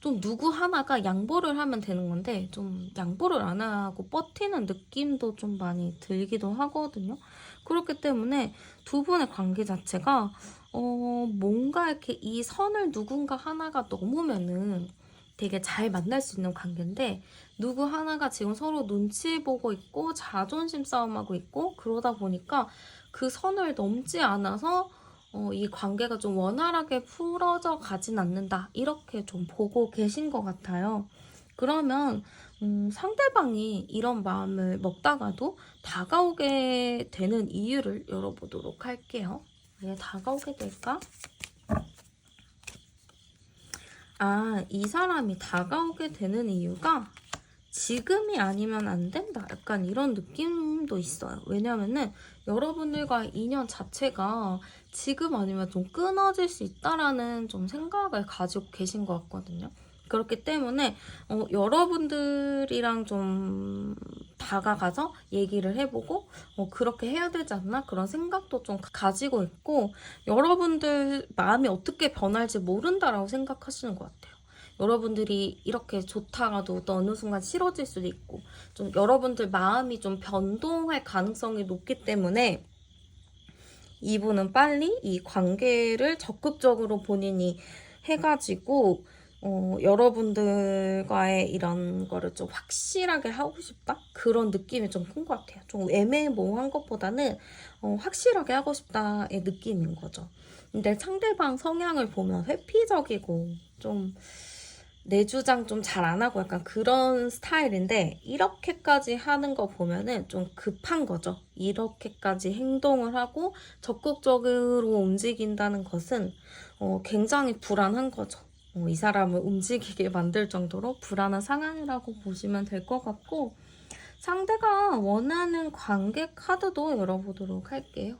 Speaker 1: 좀 누구 하나가 양보를 하면 되는 건데 좀 양보를 안 하고 버티는 느낌도 좀 많이 들기도 하거든요. 그렇기 때문에 두 분의 관계 자체가 뭔가 이렇게 이 선을 누군가 하나가 넘으면은 되게 잘 만날 수 있는 관계인데 누구 하나가 지금 서로 눈치 보고 있고 자존심 싸움하고 있고 그러다 보니까 그 선을 넘지 않아서 이 관계가 좀 원활하게 풀어져 가진 않는다. 이렇게 좀 보고 계신 것 같아요. 그러면 상대방이 이런 마음을 먹다가도 다가오게 되는 이유를 열어보도록 할게요. 왜 다가오게 될까? 이 사람이 다가오게 되는 이유가 지금이 아니면 안 된다. 약간 이런 느낌도 있어요. 왜냐면은 여러분들과 인연 자체가 지금 아니면 좀 끊어질 수 있다라는 좀 생각을 가지고 계신 것 같거든요. 그렇기 때문에 여러분들이랑 좀 다가가서 얘기를 해보고 그렇게 해야 되지 않나? 그런 생각도 좀 가지고 있고, 여러분들 마음이 어떻게 변할지 모른다라고 생각하시는 것 같아요. 여러분들이 이렇게 좋다가도 또 어느 순간 싫어질 수도 있고, 좀 여러분들 마음이 좀 변동할 가능성이 높기 때문에 이분은 빨리 이 관계를 적극적으로 본인이 해가지고 여러분들과의 이런 거를 좀 확실하게 하고 싶다? 그런 느낌이 좀 큰 것 같아요. 좀 애매모호한 것보다는 확실하게 하고 싶다의 느낌인 거죠. 근데 상대방 성향을 보면 회피적이고 좀 내 주장 좀 잘 안 하고 약간 그런 스타일인데, 이렇게까지 하는 거 보면은 좀 급한 거죠. 이렇게까지 행동을 하고 적극적으로 움직인다는 것은 굉장히 불안한 거죠. 이 사람을 움직이게 만들 정도로 불안한 상황이라고 보시면 될 것 같고, 상대가 원하는 관계 카드도 열어보도록 할게요.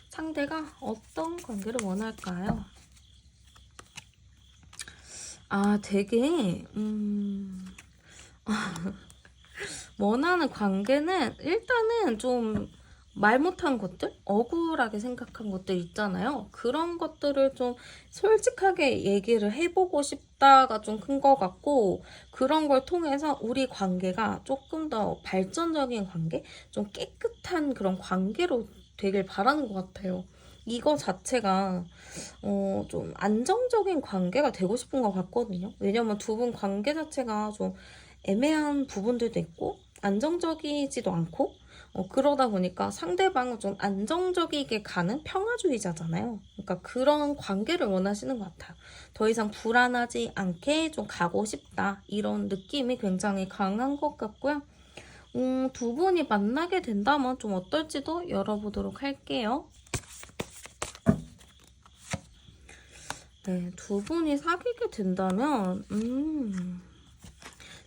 Speaker 1: 상대가 어떤 관계를 원할까요? 되게 원하는 관계는 일단은 좀 말 못한 것들? 억울하게 생각한 것들 있잖아요. 그런 것들을 좀 솔직하게 얘기를 해보고 싶다가 좀 큰 것 같고, 그런 걸 통해서 우리 관계가 조금 더 발전적인 관계? 좀 깨끗한 그런 관계로 되길 바라는 것 같아요. 이거 자체가 좀 안정적인 관계가 되고 싶은 것 같거든요. 왜냐면 두 분 관계 자체가 좀 애매한 부분들도 있고 안정적이지도 않고, 그러다 보니까 상대방은 좀 안정적이게 가는 평화주의자잖아요. 그러니까 그런 관계를 원하시는 것 같아요. 더 이상 불안하지 않게 좀 가고 싶다, 이런 느낌이 굉장히 강한 것 같고요. 두 분이 만나게 된다면 좀 어떨지도 열어보도록 할게요. 네, 두 분이 사귀게 된다면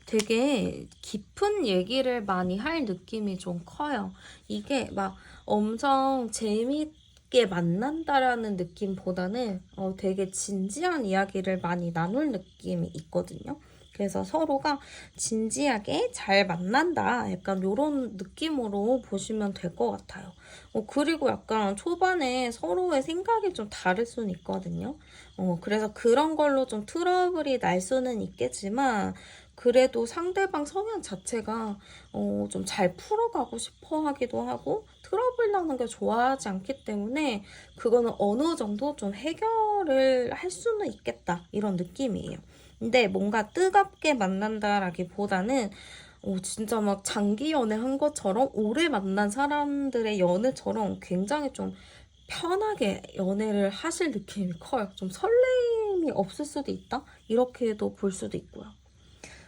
Speaker 1: 되게 깊은 얘기를 많이 할 느낌이 좀 커요. 이게 막 엄청 재밌게 만난다라는 느낌보다는 되게 진지한 이야기를 많이 나눌 느낌이 있거든요. 그래서 서로가 진지하게 잘 만난다, 약간 이런 느낌으로 보시면 될 것 같아요. 그리고 약간 초반에 서로의 생각이 좀 다를 수는 있거든요. 그래서 그런 걸로 좀 트러블이 날 수는 있겠지만, 그래도 상대방 성향 자체가 좀 잘 풀어가고 싶어 하기도 하고 트러블 나는 걸 좋아하지 않기 때문에 그거는 어느 정도 좀 해결을 할 수는 있겠다, 이런 느낌이에요. 근데 뭔가 뜨겁게 만난다라기보다는 진짜 막 장기 연애 한 것처럼 오래 만난 사람들의 연애처럼 굉장히 좀 편하게 연애를 하실 느낌이 커요. 좀 설렘이 없을 수도 있다? 이렇게도 볼 수도 있고요.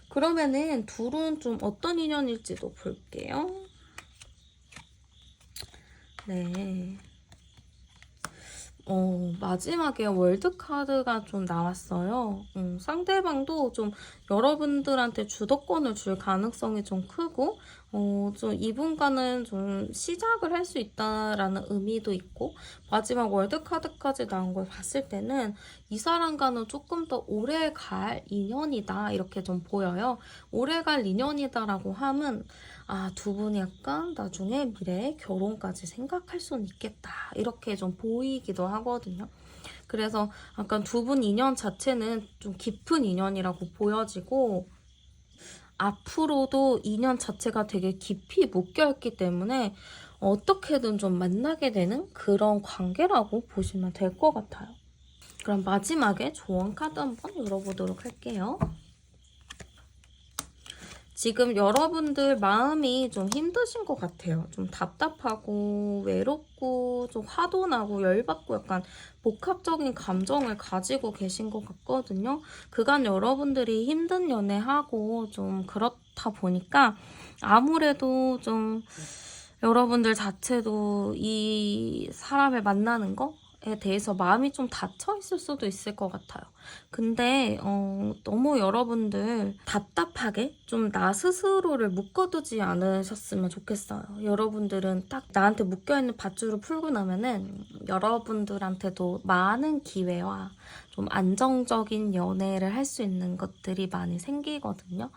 Speaker 1: 그러면은 둘은 좀 어떤 인연일지도 볼게요. 네. 마지막에 월드카드가 좀 나왔어요. 상대방도 좀 여러분들한테 주도권을 줄 가능성이 좀 크고, 좀 이분과는 좀 시작을 할 수 있다라는 의미도 있고, 마지막 월드카드까지 나온 걸 봤을 때는 이 사람과는 조금 더 오래 갈 인연이다, 이렇게 좀 보여요. 오래 갈 인연이다라고 하면 두 분이 약간 나중에 미래에 결혼까지 생각할 수는 있겠다, 이렇게 좀 보이기도 하거든요. 그래서 약간 두 분 인연 자체는 좀 깊은 인연이라고 보여지고, 앞으로도 인연 자체가 되게 깊이 묶여있기 때문에 어떻게든 좀 만나게 되는 그런 관계라고 보시면 될 것 같아요. 그럼 마지막에 조언 카드 한번 열어보도록 할게요. 지금 여러분들 마음이 좀 힘드신 것 같아요. 좀 답답하고 외롭고 좀 화도 나고 열받고 약간 복합적인 감정을 가지고 계신 것 같거든요. 그간 여러분들이 힘든 연애하고 좀 그렇다 보니까 아무래도 좀 여러분들 자체도 이 사람을 만나는 거 대해서 마음이 좀 닫혀 있을 수도 있을 것 같아요. 근데 너무 여러분들 답답하게 좀 나 스스로를 묶어두지 않으셨으면 좋겠어요. 여러분들은 딱 나한테 묶여있는 밧줄을 풀고 나면은 여러분들한테도 많은 기회와 좀 안정적인 연애를 할 수 있는 것들이 많이 생기거든요.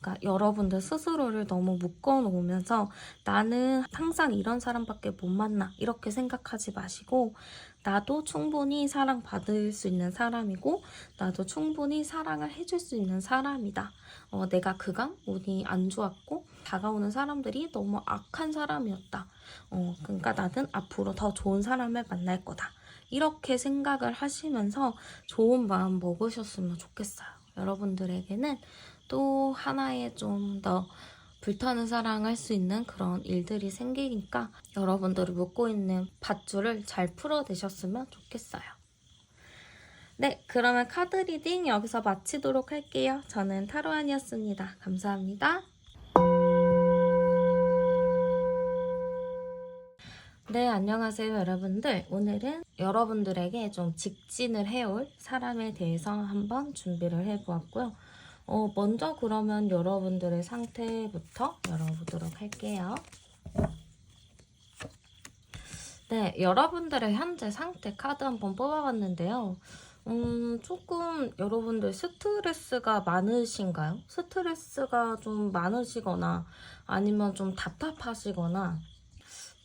Speaker 1: 그러니까 여러분들 스스로를 너무 묶어놓으면서 나는 항상 이런 사람밖에 못 만나 이렇게 생각하지 마시고, 나도 충분히 사랑받을 수 있는 사람이고 나도 충분히 사랑을 해줄 수 있는 사람이다. 내가 그간 운이 안 좋았고 다가오는 사람들이 너무 악한 사람이었다. 그러니까 나는 앞으로 더 좋은 사람을 만날 거다. 이렇게 생각을 하시면서 좋은 마음 먹으셨으면 좋겠어요. 여러분들에게는 또 하나의 좀 더 불타는 사랑할 수 있는 그런 일들이 생기니까 여러분들이 묶고 있는 밧줄을 잘 풀어내셨으면 좋겠어요. 네, 그러면 카드 리딩 여기서 마치도록 할게요. 저는 타로안이었습니다. 감사합니다. 네, 안녕하세요 여러분들. 오늘은 여러분들에게 좀 직진을 해올 사람에 대해서 한번 준비를 해보았고요. 먼저 그러면 여러분들의 상태부터 열어보도록 할게요. 네, 여러분들의 현재 상태 카드 한번 뽑아봤는데요. 조금 여러분들 스트레스가 많으신가요? 스트레스가 좀 많으시거나 아니면 좀 답답하시거나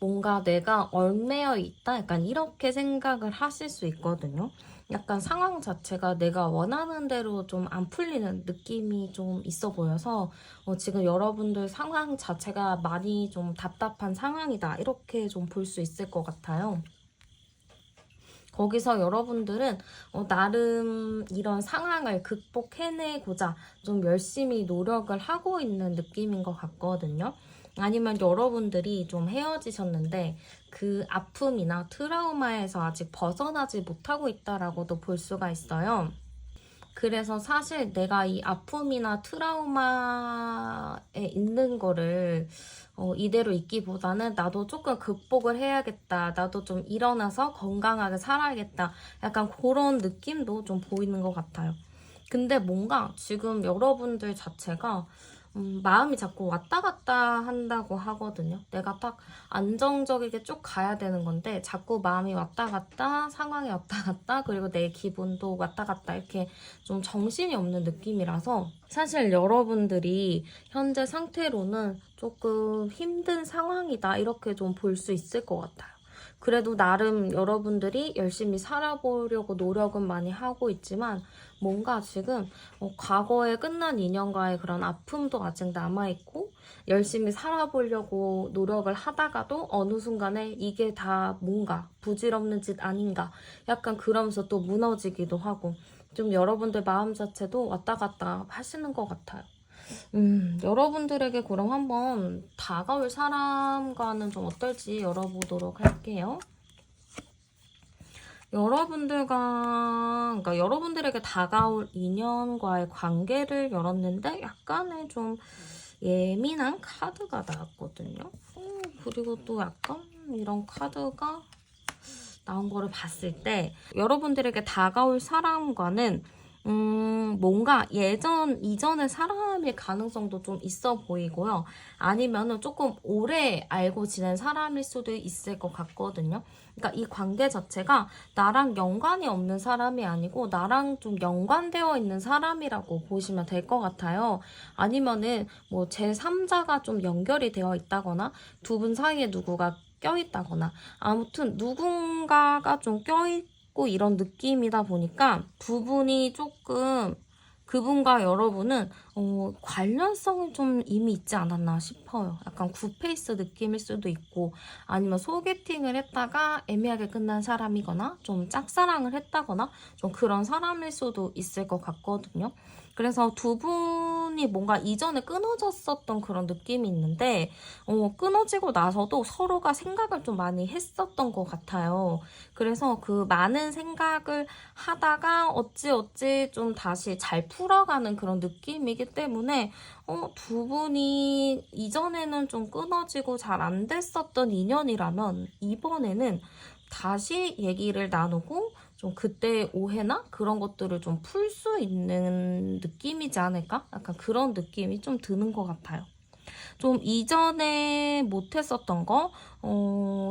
Speaker 1: 뭔가 내가 얽매여 있다? 약간 이렇게 생각을 하실 수 있거든요. 약간 상황 자체가 내가 원하는 대로 좀 안 풀리는 느낌이 좀 있어 보여서 지금 여러분들 상황 자체가 많이 좀 답답한 상황이다. 이렇게 좀 볼 수 있을 것 같아요. 거기서 여러분들은 나름 이런 상황을 극복해내고자 좀 열심히 노력을 하고 있는 느낌인 것 같거든요. 아니면 여러분들이 좀 헤어지셨는데 그 아픔이나 트라우마에서 아직 벗어나지 못하고 있다라고도 볼 수가 있어요. 그래서 사실 내가 이 아픔이나 트라우마에 있는 거를 이대로 있기보다는 나도 조금 극복을 해야겠다. 나도 좀 일어나서 건강하게 살아야겠다. 약간 그런 느낌도 좀 보이는 것 같아요. 근데 뭔가 지금 여러분들 자체가 마음이 자꾸 왔다 갔다 한다고 하거든요. 내가 딱 안정적이게 쭉 가야 되는 건데 자꾸 마음이 왔다 갔다, 상황이 왔다 갔다, 그리고 내 기분도 왔다 갔다 이렇게 좀 정신이 없는 느낌이라서 사실 여러분들이 현재 상태로는 조금 힘든 상황이다 이렇게 좀 볼 수 있을 것 같아요. 그래도 나름 여러분들이 열심히 살아보려고 노력은 많이 하고 있지만 뭔가 지금 과거에 끝난 인연과의 그런 아픔도 아직 남아있고 열심히 살아보려고 노력을 하다가도 어느 순간에 이게 다 뭔가 부질없는 짓 아닌가 약간 그러면서 또 무너지기도 하고 좀 여러분들 마음 자체도 왔다 갔다 하시는 것 같아요. 여러분들에게 그럼 한번 다가올 사람과는 좀 어떨지 열어보도록 할게요. 그러니까 여러분들에게 다가올 인연과의 관계를 열었는데 약간의 좀 예민한 카드가 나왔거든요. 그리고 또 약간 이런 카드가 나온 거를 봤을 때 여러분들에게 다가올 사람과는 뭔가 이전의 사람일 가능성도 좀 있어 보이고요. 아니면은 조금 오래 알고 지낸 사람일 수도 있을 것 같거든요. 그러니까 이 관계 자체가 나랑 연관이 없는 사람이 아니고 나랑 좀 연관되어 있는 사람이라고 보시면 될 것 같아요. 아니면은 뭐 제3자가 좀 연결이 되어 있다거나 두 분 사이에 누구가 껴있다거나 아무튼 누군가가 좀 껴있고 이런 느낌이다 보니까 두 분이 조금 그분과 여러분은 관련성이 좀 이미 있지 않았나 싶어요. 약간 굿페이스 느낌일 수도 있고 아니면 소개팅을 했다가 애매하게 끝난 사람이거나 좀 짝사랑을 했다거나 좀 그런 사람일 수도 있을 것 같거든요. 그래서 두 분이 뭔가 이전에 끊어졌었던 그런 느낌이 있는데 끊어지고 나서도 서로가 생각을 좀 많이 했었던 것 같아요. 그래서 그 많은 생각을 하다가 어찌 좀 다시 잘 풀어가는 그런 느낌이기 때문에 두 분이 이전에는 좀 끊어지고 잘 안 됐었던 인연이라면 이번에는 다시 얘기를 나누고 좀 그때의 오해나 그런 것들을 좀 풀 수 있는 느낌이지 않을까? 약간 그런 느낌이 좀 드는 것 같아요. 좀 이전에 못했었던 거,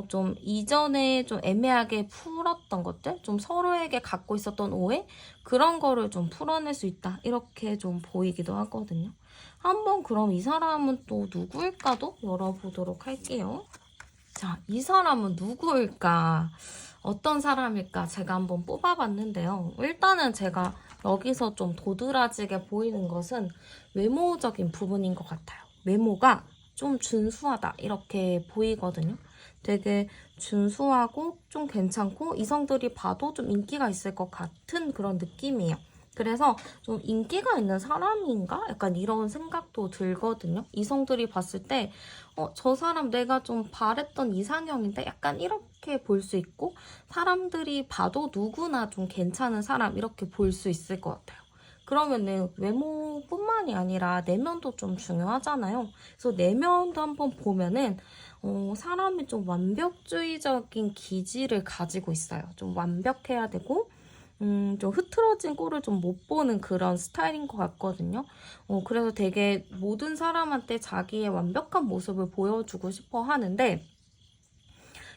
Speaker 1: 좀 이전에 좀 애매하게 풀었던 것들, 좀 서로에게 갖고 있었던 오해, 그런 거를 좀 풀어낼 수 있다. 이렇게 좀 보이기도 하거든요. 한번 그럼 이 사람은 또 누구일까도 열어보도록 할게요. 자, 이 사람은 누구일까? 어떤 사람일까? 제가 한번 뽑아봤는데요. 일단은 제가 여기서 좀 도드라지게 보이는 것은 외모적인 부분인 것 같아요. 외모가 좀 준수하다 이렇게 보이거든요. 되게 준수하고 좀 괜찮고 이성들이 봐도 좀 인기가 있을 것 같은 그런 느낌이에요. 그래서 좀 인기가 있는 사람인가? 약간 이런 생각도 들거든요. 이성들이 봤을 때 저 사람 내가 좀 바랬던 이상형인데 약간 이렇게 볼 수 있고 사람들이 봐도 누구나 좀 괜찮은 사람 이렇게 볼 수 있을 것 같아요. 그러면은 외모뿐만이 아니라 내면도 좀 중요하잖아요. 그래서 내면도 한번 보면은 사람이 좀 완벽주의적인 기질을 가지고 있어요. 좀 완벽해야 되고 좀 흐트러진 꼴을 좀 못 보는 그런 스타일인 것 같거든요. 그래서 되게 모든 사람한테 자기의 완벽한 모습을 보여주고 싶어 하는데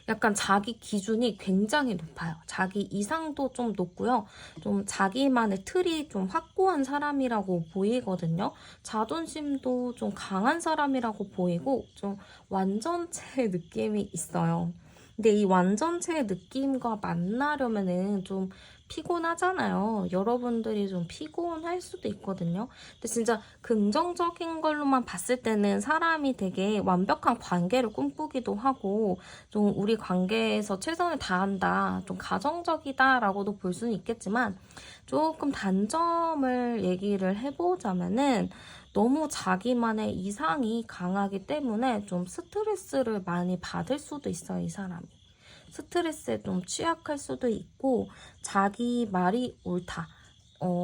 Speaker 1: 약간 자기 기준이 굉장히 높아요. 자기 이상도 좀 높고요. 좀 자기만의 틀이 좀 확고한 사람이라고 보이거든요. 자존심도 좀 강한 사람이라고 보이고 좀 완전체 느낌이 있어요. 근데 이 완전체의 느낌과 만나려면은 좀 피곤하잖아요. 여러분들이 좀 피곤할 수도 있거든요. 근데 진짜 긍정적인 걸로만 봤을 때는 사람이 되게 완벽한 관계를 꿈꾸기도 하고 좀 우리 관계에서 최선을 다한다, 좀 가정적이다라고도 볼 수는 있겠지만 조금 단점을 얘기를 해보자면은 너무 자기만의 이상이 강하기 때문에 좀 스트레스를 많이 받을 수도 있어요, 이 사람이. 스트레스에 좀 취약할 수도 있고 자기 말이 옳다.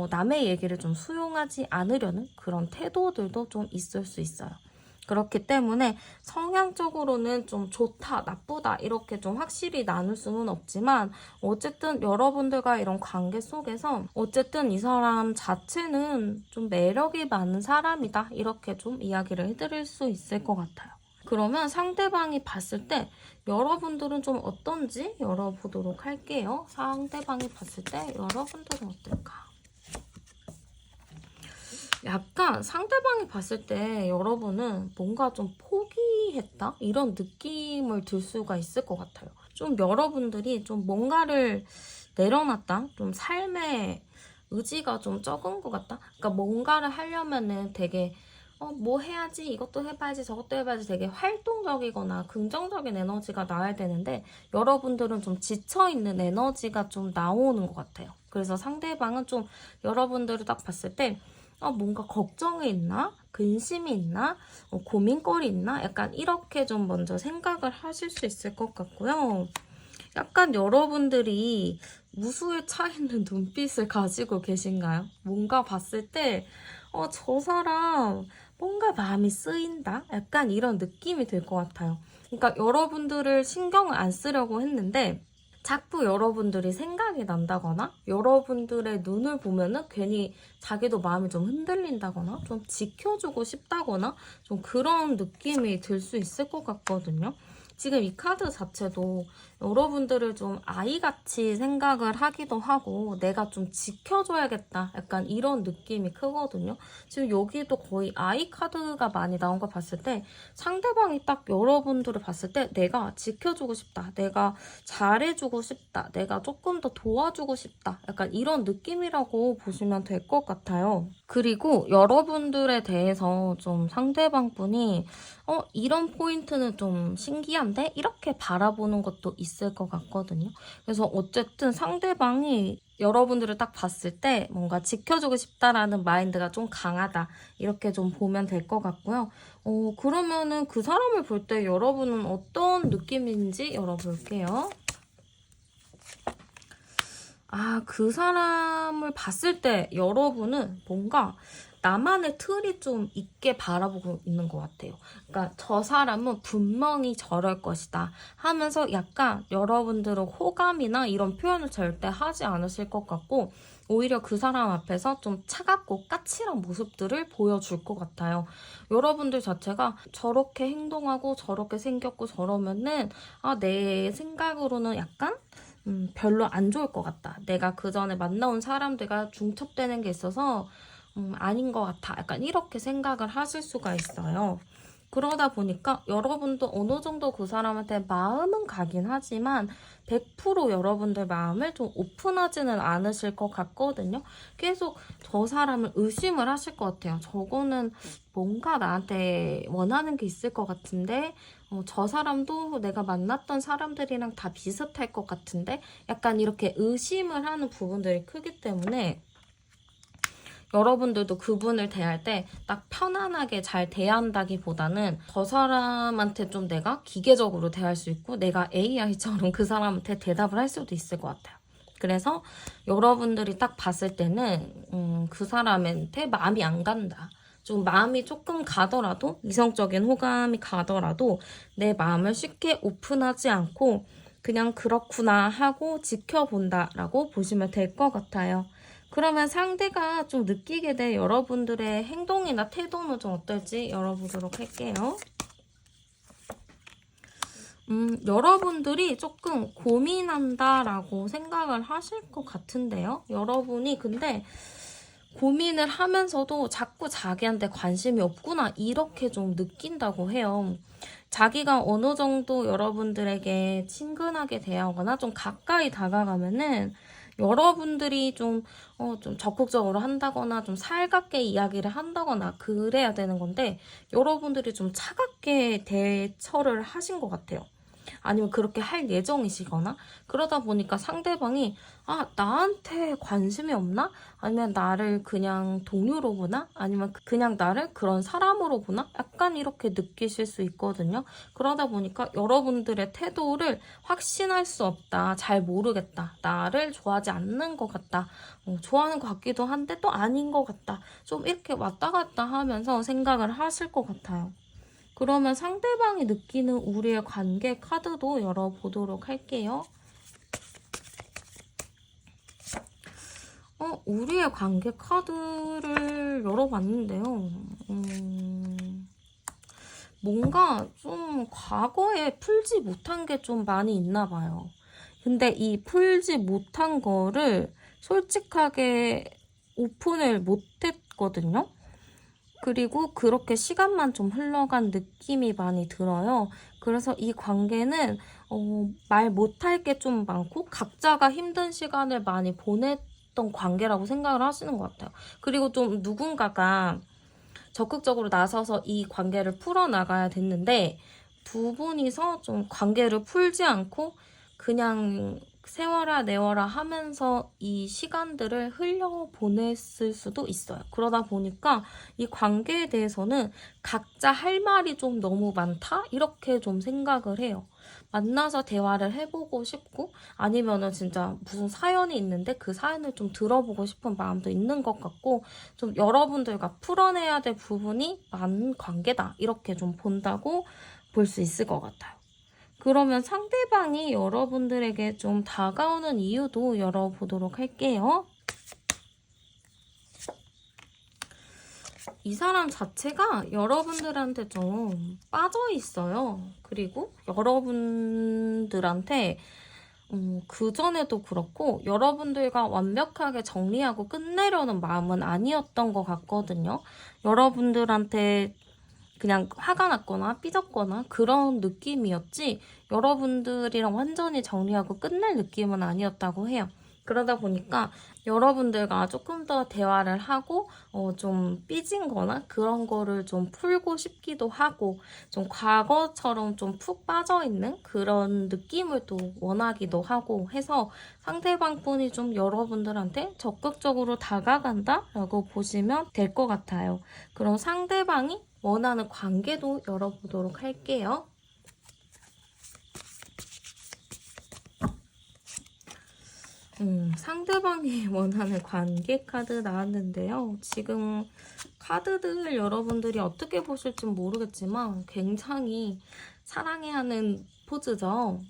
Speaker 1: 남의 얘기를 좀 수용하지 않으려는 그런 태도들도 좀 있을 수 있어요. 그렇기 때문에 성향적으로는 좀 좋다, 나쁘다 이렇게 좀 확실히 나눌 수는 없지만 어쨌든 여러분들과 이런 관계 속에서 어쨌든 이 사람 자체는 좀 매력이 많은 사람이다 이렇게 좀 이야기를 해드릴 수 있을 것 같아요. 그러면 상대방이 봤을 때 여러분들은 좀 어떤지 열어보도록 할게요. 상대방이 봤을 때 여러분들은 어떨까? 약간 상대방이 봤을 때 여러분은 뭔가 좀 포기했다? 이런 느낌을 들 수가 있을 것 같아요. 좀 여러분들이 좀 뭔가를 내려놨다? 좀 삶의 의지가 좀 적은 것 같다? 그러니까 뭔가를 하려면은 되게 뭐 해야지, 이것도 해봐야지, 저것도 해봐야지 되게 활동적이거나 긍정적인 에너지가 나와야 되는데 여러분들은 좀 지쳐있는 에너지가 좀 나오는 것 같아요. 그래서 상대방은 좀 여러분들을 딱 봤을 때 뭔가 걱정이 있나? 근심이 있나? 고민거리 있나? 약간 이렇게 좀 먼저 생각을 하실 수 있을 것 같고요. 약간 여러분들이 무수에 차 있는 눈빛을 가지고 계신가요? 뭔가 봤을 때, 저 사람 뭔가 마음이 쓰인다? 약간 이런 느낌이 들 것 같아요. 그러니까 여러분들을 신경을 안 쓰려고 했는데, 자꾸 여러분들이 생각이 난다거나 여러분들의 눈을 보면은 괜히 자기도 마음이 좀 흔들린다거나 좀 지켜주고 싶다거나 좀 그런 느낌이 들 수 있을 것 같거든요. 지금 이 카드 자체도 여러분들을 좀 아이같이 생각을 하기도 하고 내가 좀 지켜줘야겠다 약간 이런 느낌이 크거든요. 지금 여기도 거의 아이 카드가 많이 나온 걸 봤을 때 상대방이 딱 여러분들을 봤을 때 내가 지켜주고 싶다, 내가 잘해주고 싶다, 내가 조금 더 도와주고 싶다 약간 이런 느낌이라고 보시면 될 것 같아요. 그리고 여러분들에 대해서 좀 상대방 분이 이런 포인트는 좀 신기한데? 이렇게 바라보는 것도 있을 것 같거든요. 그래서 어쨌든 상대방이 여러분들을 딱 봤을 때 뭔가 지켜주고 싶다라는 마인드가 좀 강하다. 이렇게 좀 보면 될 것 같고요. 그러면은 그 사람을 볼 때 여러분은 어떤 느낌인지 열어볼게요. 그 사람을 봤을 때 여러분은 뭔가 나만의 틀이 좀 있게 바라보고 있는 것 같아요. 그러니까 저 사람은 분명히 저럴 것이다 하면서 약간 여러분들은 호감이나 이런 표현을 절대 하지 않으실 것 같고, 오히려 그 사람 앞에서 좀 차갑고 까칠한 모습들을 보여줄 것 같아요. 여러분들 자체가 저렇게 행동하고 저렇게 생겼고 저러면은 내 생각으로는 약간 별로 안 좋을 것 같다. 내가 그 전에 만나온 사람들과 중첩되는 게 있어서 아닌 것 같아. 약간 이렇게 생각을 하실 수가 있어요. 그러다 보니까 여러분도 어느 정도 그 사람한테 마음은 가긴 하지만 100% 여러분들 마음을 좀 오픈하지는 않으실 것 같거든요. 계속 저 사람을 의심을 하실 것 같아요. 저거는 뭔가 나한테 원하는 게 있을 것 같은데, 저 사람도 내가 만났던 사람들이랑 다 비슷할 것 같은데, 약간 이렇게 의심을 하는 부분들이 크기 때문에 여러분들도 그분을 대할 때 딱 편안하게 잘 대한다기보다는 저 사람한테 좀 내가 기계적으로 대할 수 있고 내가 AI처럼 그 사람한테 대답을 할 수도 있을 것 같아요. 그래서 여러분들이 딱 봤을 때는 그 사람한테 마음이 안 간다. 좀 마음이 조금 가더라도, 이성적인 호감이 가더라도 내 마음을 쉽게 오픈하지 않고 그냥 그렇구나 하고 지켜본다라고 보시면 될 것 같아요. 그러면 상대가 좀 느끼게 될 여러분들의 행동이나 태도는 좀 어떨지 열어보도록 할게요. 여러분들이 조금 고민한다라고 생각을 하실 것 같은데요. 여러분이 근데 고민을 하면서도 자꾸 자기한테 관심이 없구나 이렇게 좀 느낀다고 해요. 자기가 어느 정도 여러분들에게 친근하게 대하거나 좀 가까이 다가가면은 여러분들이 좀 적극적으로 한다거나 좀 살갑게 이야기를 한다거나 그래야 되는 건데, 여러분들이 좀 차갑게 대처를 하신 것 같아요. 아니면 그렇게 할 예정이시거나, 그러다 보니까 상대방이 나한테 관심이 없나? 아니면 나를 그냥 동료로 보나? 아니면 그냥 나를 그런 사람으로 보나? 약간 이렇게 느끼실 수 있거든요. 그러다 보니까 여러분들의 태도를 확신할 수 없다. 잘 모르겠다. 나를 좋아하지 않는 것 같다. 좋아하는 것 같기도 한데 또 아닌 것 같다. 좀 이렇게 왔다 갔다 하면서 생각을 하실 것 같아요. 그러면 상대방이 느끼는 우리의 관계 카드도 열어보도록 할게요. 우리의 관계 카드를 열어봤는데요. 뭔가 좀 과거에 풀지 못한 게 좀 많이 있나 봐요. 근데 이 풀지 못한 거를 솔직하게 오픈을 못했거든요. 그리고 그렇게 시간만 좀 흘러간 느낌이 많이 들어요. 그래서 이 관계는 말 못할 게 좀 많고 각자가 힘든 시간을 많이 보냈던 관계라고 생각을 하시는 것 같아요. 그리고 좀 누군가가 적극적으로 나서서 이 관계를 풀어나가야 됐는데, 두 분이서 좀 관계를 풀지 않고 그냥 세워라 내워라 하면서 이 시간들을 흘려보냈을 수도 있어요. 그러다 보니까 이 관계에 대해서는 각자 할 말이 좀 너무 많다? 이렇게 좀 생각을 해요. 만나서 대화를 해보고 싶고, 아니면은 진짜 무슨 사연이 있는데 그 사연을 좀 들어보고 싶은 마음도 있는 것 같고, 좀 여러분들과 풀어내야 될 부분이 많은 관계다 이렇게 좀 본다고 볼 수 있을 것 같아요. 그러면 상대방이 여러분들에게 좀 다가오는 이유도 열어보도록 할게요. 이 사람 자체가 여러분들한테 좀 빠져 있어요. 그리고 여러분들한테 그전에도 그렇고 여러분들과 완벽하게 정리하고 끝내려는 마음은 아니었던 것 같거든요. 여러분들한테 그냥 화가 났거나 삐졌거나 그런 느낌이었지, 여러분들이랑 완전히 정리하고 끝낼 느낌은 아니었다고 해요. 그러다 보니까 여러분들과 조금 더 대화를 하고 좀 삐진 거나 그런 거를 좀 풀고 싶기도 하고, 좀 과거처럼 좀 푹 빠져있는 그런 느낌을 또 원하기도 하고 해서 상대방 분이 좀 여러분들한테 적극적으로 다가간다라고 보시면 될 것 같아요. 그럼 상대방이 원하는 관계도 열어보도록 할게요. 상대방이 원하는 관계 카드 나왔는데요. 지금 카드들 여러분들이 어떻게 보실지 모르겠지만 굉장히 사랑해 하는 포즈죠.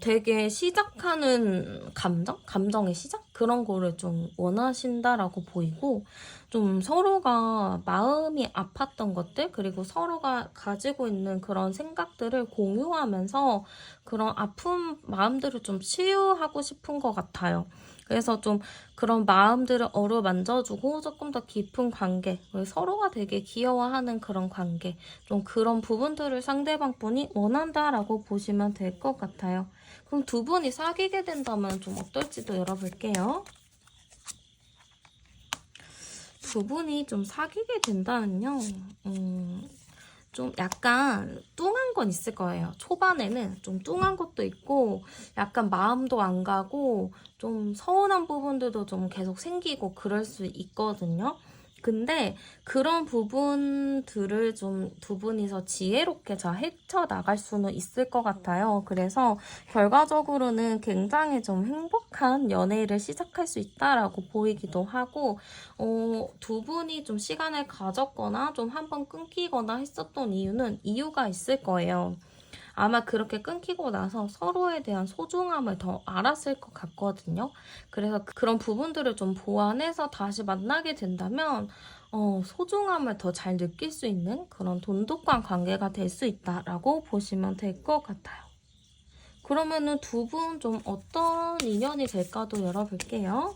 Speaker 1: 되게 시작하는 감정의 시작? 그런 거를 좀 원하신다라고 보이고, 좀 서로가 마음이 아팠던 것들, 그리고 서로가 가지고 있는 그런 생각들을 공유하면서 그런 아픈 마음들을 좀 치유하고 싶은 것 같아요. 그래서 좀 그런 마음들을 어루만져주고 조금 더 깊은 관계, 서로가 되게 귀여워하는 그런 관계, 좀 그런 부분들을 상대방 분이 원한다라고 보시면 될 것 같아요. 그럼 두 분이 사귀게 된다면 좀 어떨지도 열어볼게요. 두 분이 좀 사귀게 된다면요. 좀 약간 뚱한 건 있을 거예요. 초반에는 좀 뚱한 것도 있고 약간 마음도 안 가고 좀 서운한 부분들도 좀 계속 생기고 그럴 수 있거든요. 근데 그런 부분들을 좀 두 분이서 지혜롭게 잘 헤쳐나갈 수는 있을 것 같아요. 그래서 결과적으로는 굉장히 좀 행복한 연애를 시작할 수 있다라고 보이기도 하고, 두 분이 좀 시간을 가졌거나 좀 한번 끊기거나 했었던 이유가 있을 거예요. 아마 그렇게 끊기고 나서 서로에 대한 소중함을 더 알았을 것 같거든요. 그래서 그런 부분들을 좀 보완해서 다시 만나게 된다면 소중함을 더 잘 느낄 수 있는 그런 돈독한 관계가 될 수 있다라고 보시면 될 것 같아요. 그러면은 두 분 좀 어떤 인연이 될까도 열어볼게요.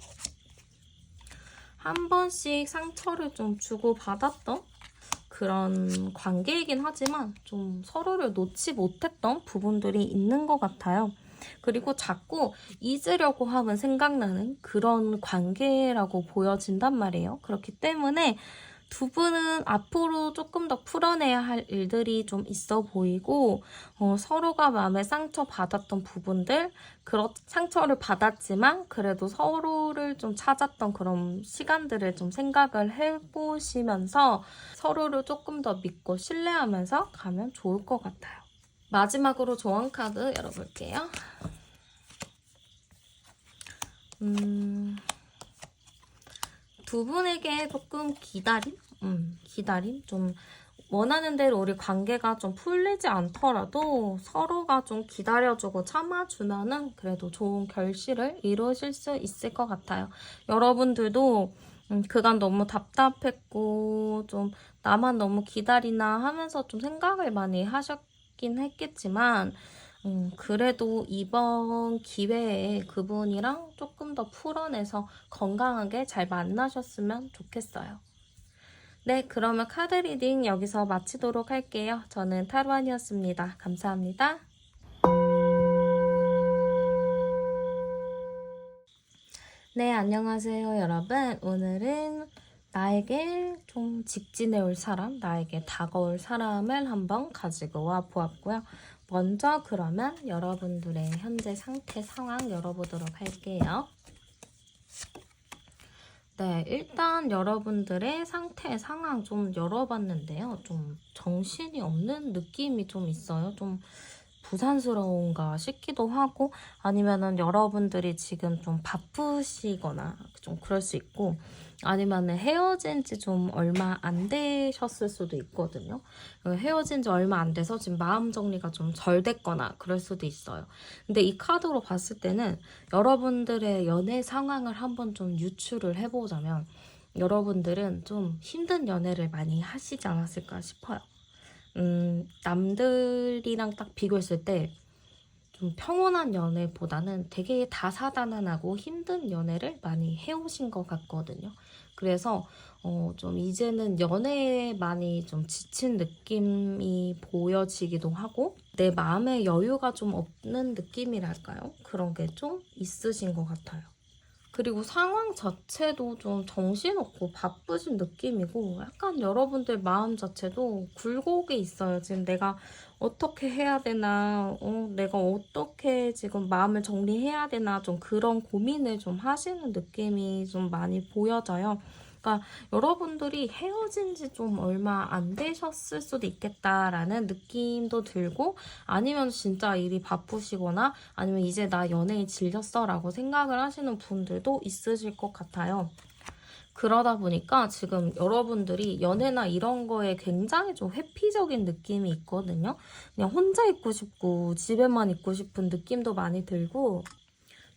Speaker 1: 한 번씩 상처를 좀 주고받았던 그런 관계이긴 하지만 좀 서로를 놓지 못했던 부분들이 있는 것 같아요. 그리고 자꾸 잊으려고 하면 생각나는 그런 관계라고 보여진단 말이에요. 그렇기 때문에 두 분은 앞으로 조금 더 풀어내야 할 일들이 좀 있어 보이고, 서로가 마음에 상처받았던 부분들, 상처를 받았지만 그래도 서로를 좀 찾았던 그런 시간들을 좀 생각을 해보시면서 서로를 조금 더 믿고 신뢰하면서 가면 좋을 것 같아요. 마지막으로 조언 카드 열어볼게요. 두 분에게 조금 기다림? 좀 원하는 대로 우리 관계가 좀 풀리지 않더라도 서로가 좀 기다려주고 참아주면은 그래도 좋은 결실을 이루실 수 있을 것 같아요. 여러분들도 그간 너무 답답했고 좀 나만 너무 기다리나 하면서 좀 생각을 많이 하셨긴 했겠지만 그래도 이번 기회에 그분이랑 조금 더 풀어내서 건강하게 잘 만나셨으면 좋겠어요. 네, 그러면 카드 리딩 여기서 마치도록 할게요. 저는 타로안이었습니다. 감사합니다. 네, 안녕하세요, 여러분. 오늘은 나에게 좀 직진해 올 사람, 나에게 다가올 사람을 한번 가지고 와 보았고요. 먼저 그러면 여러분들의 현재 상태 상황 열어보도록 할게요. 네, 일단 여러분들의 상태 상황 좀 열어봤는데요. 좀 정신이 없는 느낌이 좀 있어요. 좀 부산스러운가 싶기도 하고, 아니면은 여러분들이 지금 좀 바쁘시거나 좀 그럴 수 있고, 아니면은 헤어진 지 좀 얼마 안 되셨을 수도 있거든요. 헤어진 지 얼마 안 돼서 지금 마음 정리가 좀 덜 됐거나 그럴 수도 있어요. 근데 이 카드로 봤을 때는 여러분들의 연애 상황을 한번 좀 유추를 해보자면 여러분들은 좀 힘든 연애를 많이 하시지 않았을까 싶어요. 남들이랑 딱 비교했을 때 좀 평온한 연애보다는 되게 다사다난하고 힘든 연애를 많이 해오신 것 같거든요. 그래서 좀 이제는 연애에 많이 좀 지친 느낌이 보여지기도 하고 내 마음에 여유가 좀 없는 느낌이랄까요? 그런 게 좀 있으신 것 같아요. 그리고 상황 자체도 좀 정신없고 바쁘신 느낌이고 약간 여러분들 마음 자체도 굴곡이 있어요. 지금 내가 어떻게 해야 되나, 내가 어떻게 지금 마음을 정리해야 되나 좀 그런 고민을 좀 하시는 느낌이 좀 많이 보여져요. 보니까 여러분들이 헤어진 지 좀 얼마 안 되셨을 수도 있겠다라는 느낌도 들고, 아니면 진짜 일이 바쁘시거나 아니면 이제 나 연애에 질렸어 라고 생각을 하시는 분들도 있으실 것 같아요. 그러다 보니까 지금 여러분들이 연애나 이런 거에 굉장히 좀 회피적인 느낌이 있거든요. 그냥 혼자 있고 싶고 집에만 있고 싶은 느낌도 많이 들고,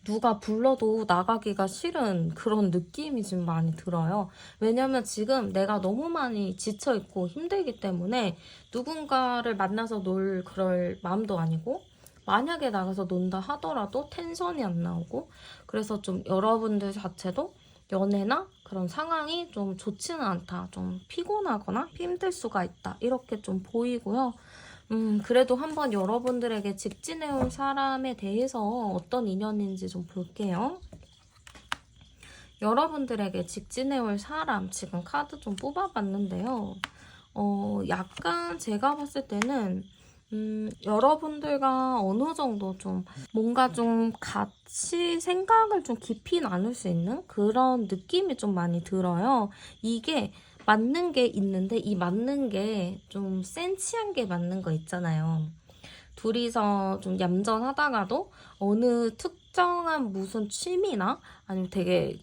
Speaker 1: 누가 불러도 나가기가 싫은 그런 느낌이 좀 많이 들어요. 왜냐면 지금 내가 너무 많이 지쳐있고 힘들기 때문에 누군가를 만나서 놀 그럴 마음도 아니고, 만약에 나가서 논다 하더라도 텐션이 안 나오고, 그래서 좀 여러분들 자체도 연애나 그런 상황이 좀 좋지는 않다. 좀 피곤하거나 힘들 수가 있다. 이렇게 좀 보이고요. 그래도 한번 여러분들에게 직진해올 사람에 대해서 어떤 인연인지 좀 볼게요. 여러분들에게 직진해올 사람 지금 카드 좀 뽑아봤는데요. 약간 제가 봤을 때는 여러분들과 어느 정도 좀 뭔가 좀 같이 생각을 좀 깊이 나눌 수 있는 그런 느낌이 좀 많이 들어요. 이게 맞는 게 있는데 이 맞는 게 좀 센치한 게 맞는 거 있잖아요. 둘이서 좀 얌전하다가도 어느 특정한 무슨 취미나 아니면 되게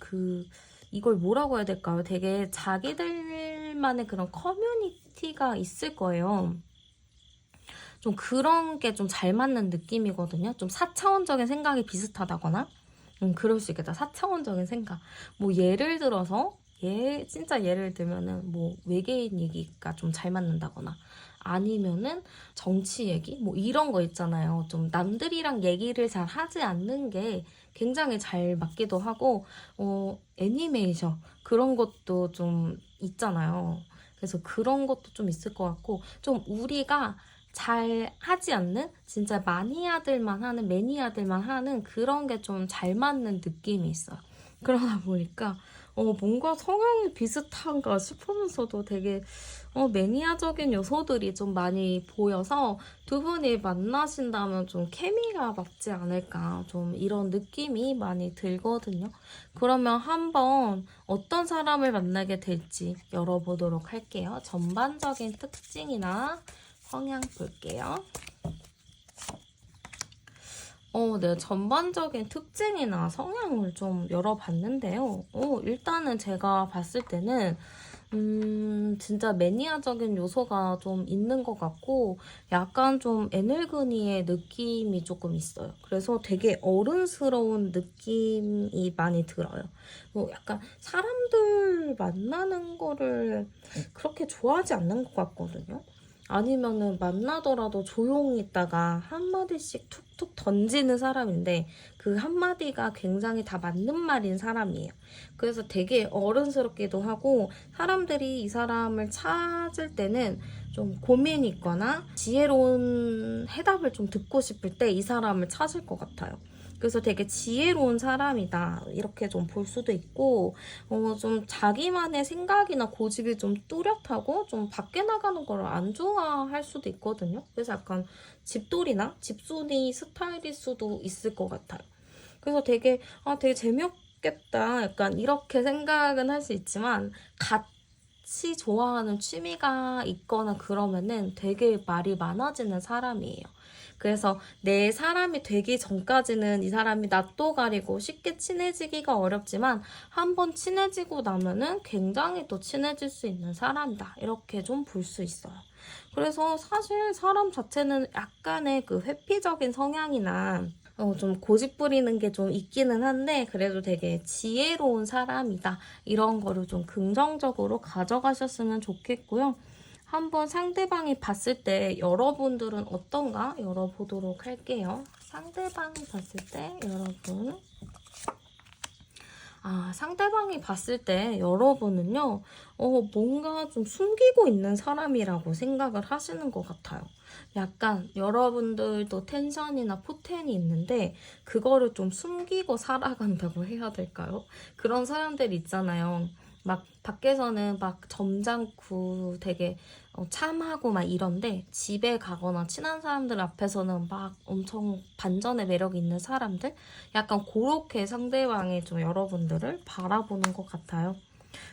Speaker 1: 이걸 뭐라고 해야 될까요? 되게 자기들만의 그런 커뮤니티가 있을 거예요. 좀 그런 게 좀 잘 맞는 느낌이거든요. 좀 4차원적인 생각이 비슷하다거나, 그럴 수 있겠다. 4차원적인 생각. 뭐 예를 들어서, 진짜 예를 들면은 뭐 외계인 얘기가 좀 잘 맞는다거나, 아니면은 정치 얘기? 뭐 이런 거 있잖아요. 좀 남들이랑 얘기를 잘 하지 않는 게 굉장히 잘 맞기도 하고, 애니메이션. 그런 것도 좀 있잖아요. 그래서 그런 것도 좀 있을 것 같고, 좀 우리가 잘 하지 않는 진짜 마니아들만 하는 매니아들만 하는 그런 게 좀 잘 맞는 느낌이 있어요. 그러다 보니까 뭔가 성향이 비슷한가 싶으면서도 되게 매니아적인 요소들이 좀 많이 보여서 두 분이 만나신다면 좀 케미가 맞지 않을까, 좀 이런 느낌이 많이 들거든요. 그러면 한번 어떤 사람을 만나게 될지 열어보도록 할게요. 전반적인 특징이나 성향 볼게요. 네, 전반적인 특징이나 성향을 좀 열어봤는데요. 일단은 제가 봤을 때는 진짜 매니아적인 요소가 좀 있는 것 같고, 약간 좀 애늙은이의 느낌이 조금 있어요. 그래서 되게 어른스러운 느낌이 많이 들어요. 약간 사람들 만나는 거를 그렇게 좋아하지 않는 것 같거든요. 아니면은 만나더라도 조용히 있다가 한마디씩 툭툭 던지는 사람인데, 그 한마디가 굉장히 다 맞는 말인 사람이에요. 그래서 되게 어른스럽기도 하고, 사람들이 이 사람을 찾을 때는 좀 고민이 있거나 지혜로운 해답을 좀 듣고 싶을 때 이 사람을 찾을 것 같아요. 그래서 되게 지혜로운 사람이다, 이렇게 좀 볼 수도 있고, 좀 자기만의 생각이나 고집이 좀 뚜렷하고 좀 밖에 나가는 걸 안 좋아할 수도 있거든요. 그래서 약간 집돌이나 집순이 스타일일 수도 있을 것 같아요. 그래서 되게 재미없겠다, 약간 이렇게 생각은 할 수 있지만, 같이 좋아하는 취미가 있거나 그러면은 되게 말이 많아지는 사람이에요. 그래서 내 사람이 되기 전까지는 이 사람이 낯도 가리고 쉽게 친해지기가 어렵지만, 한번 친해지고 나면은 굉장히 또 친해질 수 있는 사람이다, 이렇게 좀 볼 수 있어요. 그래서 사실 사람 자체는 약간의 그 회피적인 성향이나 좀 고집 부리는 게 좀 있기는 한데, 그래도 되게 지혜로운 사람이다, 이런 거를 좀 긍정적으로 가져가셨으면 좋겠고요. 한번 상대방이 봤을 때 여러분들은 어떤가 열어보도록 할게요. 상대방이 봤을 때 여러분, 상대방이 봤을 때 여러분은요, 뭔가 좀 숨기고 있는 사람이라고 생각을 하시는 것 같아요. 약간 여러분들도 텐션이나 포텐이 있는데, 그거를 좀 숨기고 살아간다고 해야 될까요? 그런 사람들 있잖아요. 막 밖에서는 막 점잖고 되게 참하고 막 이런데, 집에 가거나 친한 사람들 앞에서는 막 엄청 반전의 매력이 있는 사람들? 약간 그렇게 상대방이 좀 여러분들을 바라보는 것 같아요.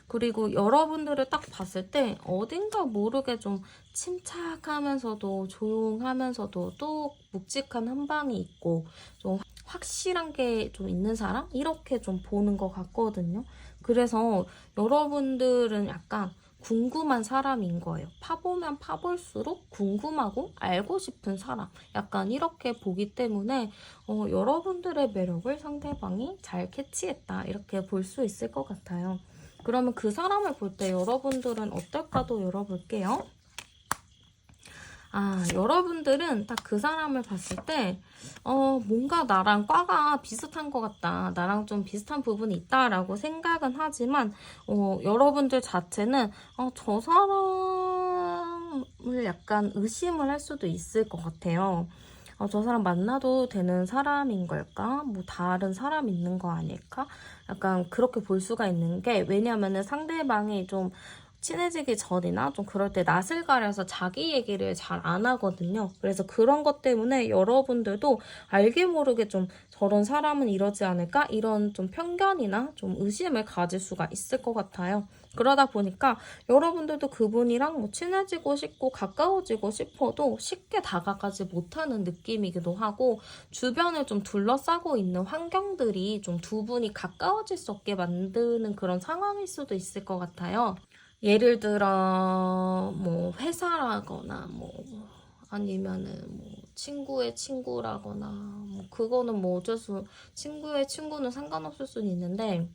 Speaker 1: 그리고 여러분들을 딱 봤을 때 어딘가 모르게 좀 침착하면서도 조용하면서도 또 묵직한 한방이 있고 좀 확실한 게 좀 있는 사람? 이렇게 좀 보는 것 같거든요. 그래서 여러분들은 약간 궁금한 사람인 거예요. 파보면 파볼수록 궁금하고 알고 싶은 사람. 약간 이렇게 보기 때문에 여러분들의 매력을 상대방이 잘 캐치했다. 이렇게 볼 수 있을 것 같아요. 그러면 그 사람을 볼 때 여러분들은 어떨까도 열어볼게요. 여러분들은 딱 그 사람을 봤을 때 뭔가 나랑 과가 비슷한 것 같다. 나랑 좀 비슷한 부분이 있다라고 생각은 하지만 여러분들 자체는 저 사람을 약간 의심을 할 수도 있을 것 같아요. 저 사람 만나도 되는 사람인 걸까? 뭐 다른 사람 있는 거 아닐까? 약간 그렇게 볼 수가 있는 게 왜냐면은 상대방이 좀 친해지기 전이나 좀 그럴 때 낯을 가려서 자기 얘기를 잘 안 하거든요. 그래서 그런 것 때문에 여러분들도 알게 모르게 좀 저런 사람은 이러지 않을까? 이런 좀 편견이나 좀 의심을 가질 수가 있을 것 같아요. 그러다 보니까 여러분들도 그분이랑 뭐 친해지고 싶고 가까워지고 싶어도 쉽게 다가가지 못하는 느낌이기도 하고 주변을 좀 둘러싸고 있는 환경들이 좀 두 분이 가까워질 수 없게 만드는 그런 상황일 수도 있을 것 같아요. 예를 들어 뭐 회사라거나 뭐 아니면은 뭐 친구의 친구라거나 뭐 그거는 뭐 어쩔 수 친구의 친구는 상관없을 수는 있는데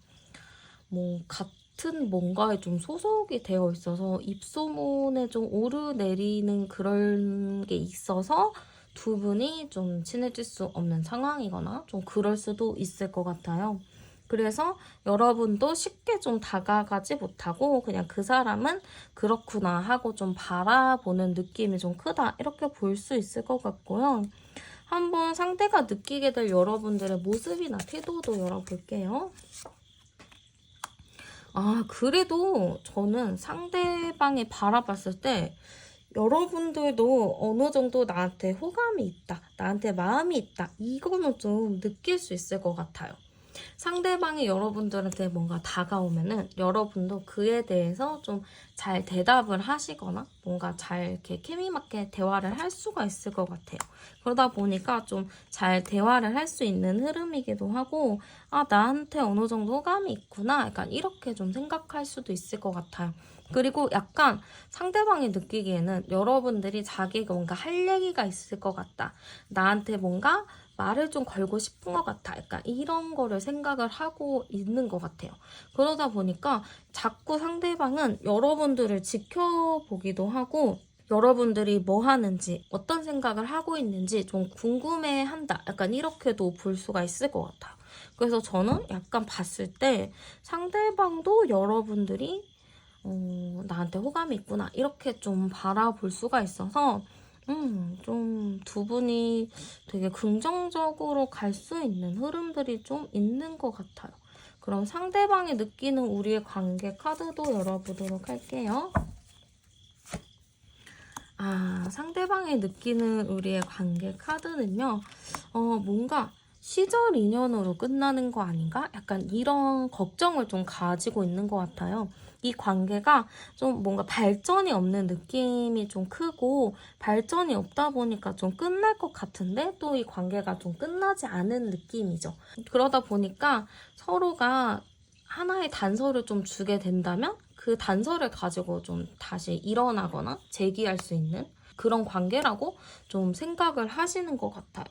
Speaker 1: 뭐 같은 뭔가에 좀 소속이 되어 있어서 입소문에 좀 오르내리는 그런 게 있어서 두 분이 좀 친해질 수 없는 상황이거나 좀 그럴 수도 있을 것 같아요. 그래서 여러분도 쉽게 좀 다가가지 못하고 그냥 그 사람은 그렇구나 하고 좀 바라보는 느낌이 좀 크다 이렇게 볼 수 있을 것 같고요. 한번 상대가 느끼게 될 여러분들의 모습이나 태도도 열어볼게요. 그래도 저는 상대방이 바라봤을 때 여러분들도 어느 정도 나한테 호감이 있다, 나한테 마음이 있다, 이거는 좀 느낄 수 있을 것 같아요. 상대방이 여러분들한테 뭔가 다가오면은 여러분도 그에 대해서 좀 잘 대답을 하시거나 뭔가 잘 이렇게 케미 맞게 대화를 할 수가 있을 것 같아요. 그러다 보니까 좀 잘 대화를 할 수 있는 흐름이기도 하고 나한테 어느 정도 호감이 있구나 약간 이렇게 좀 생각할 수도 있을 것 같아요. 그리고 약간 상대방이 느끼기에는 여러분들이 자기가 뭔가 할 얘기가 있을 것 같다. 나한테 뭔가 말을 좀 걸고 싶은 것 같아. 약간 이런 거를 생각을 하고 있는 것 같아요. 그러다 보니까 자꾸 상대방은 여러분들을 지켜보기도 하고 여러분들이 뭐 하는지 어떤 생각을 하고 있는지 좀 궁금해한다. 약간 이렇게도 볼 수가 있을 것 같아요. 그래서 저는 약간 봤을 때 상대방도 여러분들이 나한테 호감이 있구나 이렇게 좀 바라볼 수가 있어서 좀 두 분이 되게 긍정적으로 갈 수 있는 흐름들이 좀 있는 것 같아요. 그럼 상대방이 느끼는 우리의 관계 카드도 열어보도록 할게요. 상대방이 느끼는 우리의 관계 카드는요, 뭔가 시절 인연으로 끝나는 거 아닌가? 약간 이런 걱정을 좀 가지고 있는 것 같아요. 이 관계가 좀 뭔가 발전이 없는 느낌이 좀 크고 발전이 없다 보니까 좀 끝날 것 같은데 또 이 관계가 좀 끝나지 않은 느낌이죠. 그러다 보니까 서로가 하나의 단서를 좀 주게 된다면 그 단서를 가지고 좀 다시 일어나거나 재기할 수 있는 그런 관계라고 좀 생각을 하시는 것 같아요.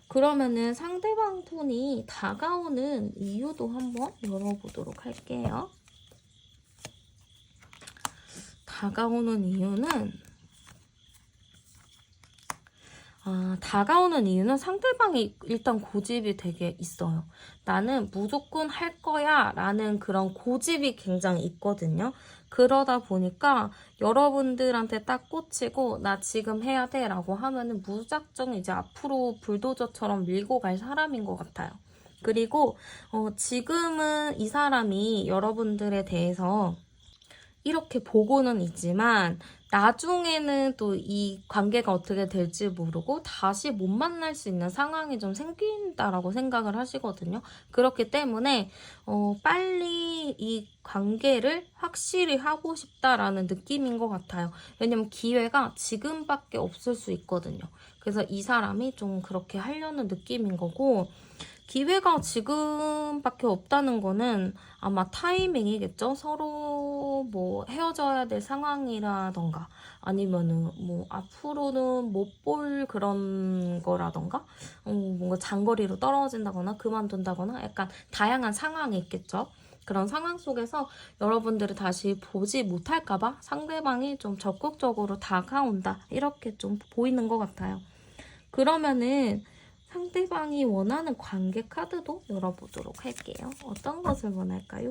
Speaker 1: 그러면은 상대방 톤이 다가오는 이유도 한번 열어보도록 할게요. 다가오는 이유는 다가오는 이유는 상대방이 일단 고집이 되게 있어요. 나는 무조건 할 거야 라는 그런 고집이 굉장히 있거든요. 그러다 보니까 여러분들한테 딱 꽂히고 나 지금 해야 돼 라고 하면은 무작정 이제 앞으로 불도저처럼 밀고 갈 사람인 것 같아요. 그리고 지금은 이 사람이 여러분들에 대해서 이렇게 보고는 있지만 나중에는 또 이 관계가 어떻게 될지 모르고 다시 못 만날 수 있는 상황이 좀 생긴다라고 생각을 하시거든요. 그렇기 때문에 빨리 이 관계를 확실히 하고 싶다라는 느낌인 것 같아요. 왜냐면 기회가 지금밖에 없을 수 있거든요. 그래서 이 사람이 좀 그렇게 하려는 느낌인 거고, 기회가 지금밖에 없다는 거는 아마 타이밍이겠죠? 서로 뭐 헤어져야 될 상황이라던가 아니면은 뭐 앞으로는 못 볼 그런 거라던가 뭔가 장거리로 떨어진다거나 그만둔다거나 약간 다양한 상황이 있겠죠? 그런 상황 속에서 여러분들을 다시 보지 못할까봐 상대방이 좀 적극적으로 다가온다. 이렇게 좀 보이는 것 같아요. 그러면은 상대방이 원하는 관계 카드도 열어보도록 할게요. 어떤 것을 원할까요?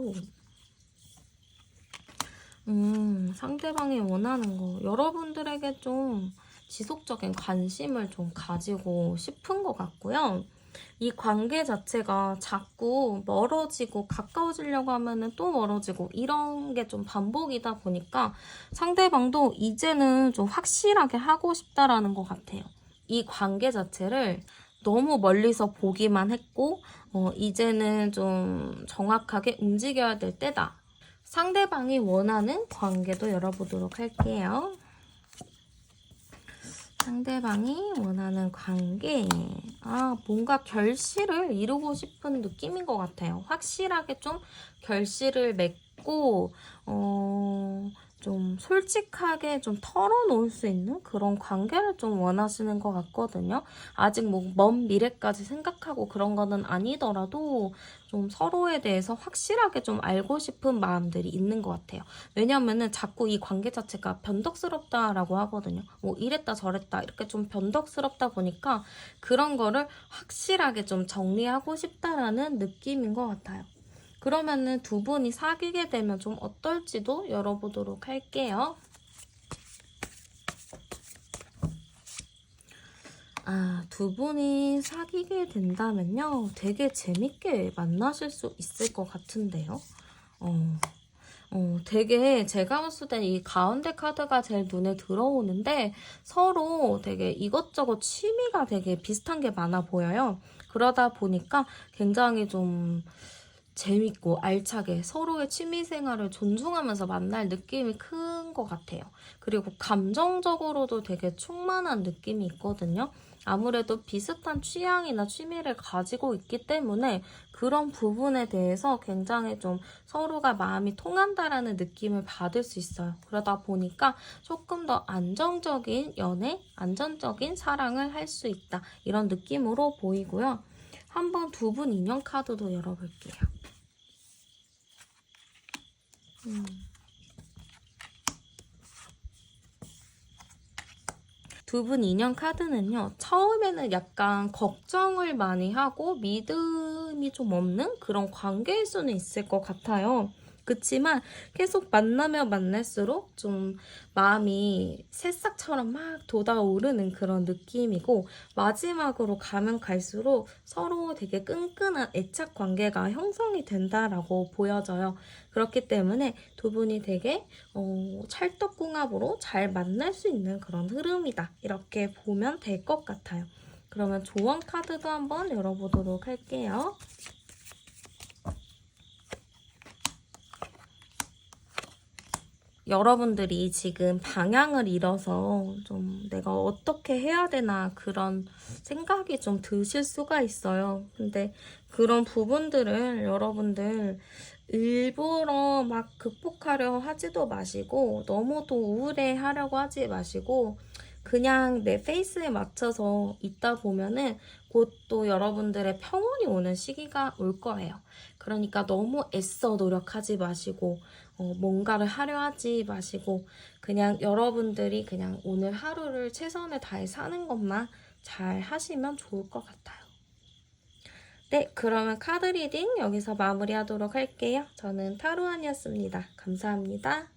Speaker 1: 상대방이 원하는 거. 여러분들에게 좀 지속적인 관심을 좀 가지고 싶은 것 같고요. 이 관계 자체가 자꾸 멀어지고 가까워지려고 하면은 또 멀어지고 이런 게 좀 반복이다 보니까 상대방도 이제는 좀 확실하게 하고 싶다라는 것 같아요. 이 관계 자체를 너무 멀리서 보기만 했고 이제는 좀 정확하게 움직여야 될 때다. 상대방이 원하는 관계도 열어보도록 할게요. 상대방이 원하는 관계. 뭔가 결실을 이루고 싶은 느낌인 것 같아요. 확실하게 좀 결실을 맺고, 좀 솔직하게 좀 털어놓을 수 있는 그런 관계를 좀 원하시는 것 같거든요. 아직 뭐 먼 미래까지 생각하고 그런 거는 아니더라도 좀 서로에 대해서 확실하게 좀 알고 싶은 마음들이 있는 것 같아요. 왜냐면은 자꾸 이 관계 자체가 변덕스럽다라고 하거든요. 뭐 이랬다 저랬다 이렇게 좀 변덕스럽다 보니까 그런 거를 확실하게 좀 정리하고 싶다라는 느낌인 것 같아요. 그러면은 두 분이 사귀게 되면 좀 어떨지도 열어보도록 할게요. 두 분이 사귀게 된다면요. 되게 재밌게 만나실 수 있을 것 같은데요. 되게 제가 봤을 때 이 가운데 카드가 제일 눈에 들어오는데 서로 되게 이것저것 취미가 되게 비슷한 게 많아 보여요. 그러다 보니까 굉장히 좀 재밌고 알차게 서로의 취미 생활을 존중하면서 만날 느낌이 큰 것 같아요. 그리고 감정적으로도 되게 충만한 느낌이 있거든요. 아무래도 비슷한 취향이나 취미를 가지고 있기 때문에 그런 부분에 대해서 굉장히 좀 서로가 마음이 통한다라는 느낌을 받을 수 있어요. 그러다 보니까 조금 더 안정적인 연애, 안정적인 사랑을 할 수 있다. 이런 느낌으로 보이고요. 한번 두 분 인연 카드도 열어볼게요. 두 분 인연 카드는요. 처음에는 약간 걱정을 많이 하고 믿음이 좀 없는 그런 관계일 수는 있을 것 같아요. 그치만 계속 만나면 만날수록 좀 마음이 새싹처럼 막 돋아오르는 그런 느낌이고 마지막으로 가면 갈수록 서로 되게 끈끈한 애착 관계가 형성이 된다라고 보여져요. 그렇기 때문에 두 분이 되게 찰떡궁합으로 잘 만날 수 있는 그런 흐름이다. 이렇게 보면 될 것 같아요. 그러면 조언 카드도 한번 열어보도록 할게요. 여러분들이 지금 방향을 잃어서 좀 내가 어떻게 해야 되나 그런 생각이 좀 드실 수가 있어요. 근데 그런 부분들을 여러분들 일부러 막 극복하려 하지도 마시고 너무 또 우울해 하려고 하지 마시고 그냥 내 페이스에 맞춰서 있다 보면은 곧 또 여러분들의 평온이 오는 시기가 올 거예요. 그러니까 너무 애써 노력하지 마시고 뭔가를 하려 하지 마시고 그냥 여러분들이 그냥 오늘 하루를 최선을 다해 사는 것만 잘 하시면 좋을 것 같아요. 네, 그러면 카드 리딩 여기서 마무리하도록 할게요. 저는 타로안이었습니다. 감사합니다.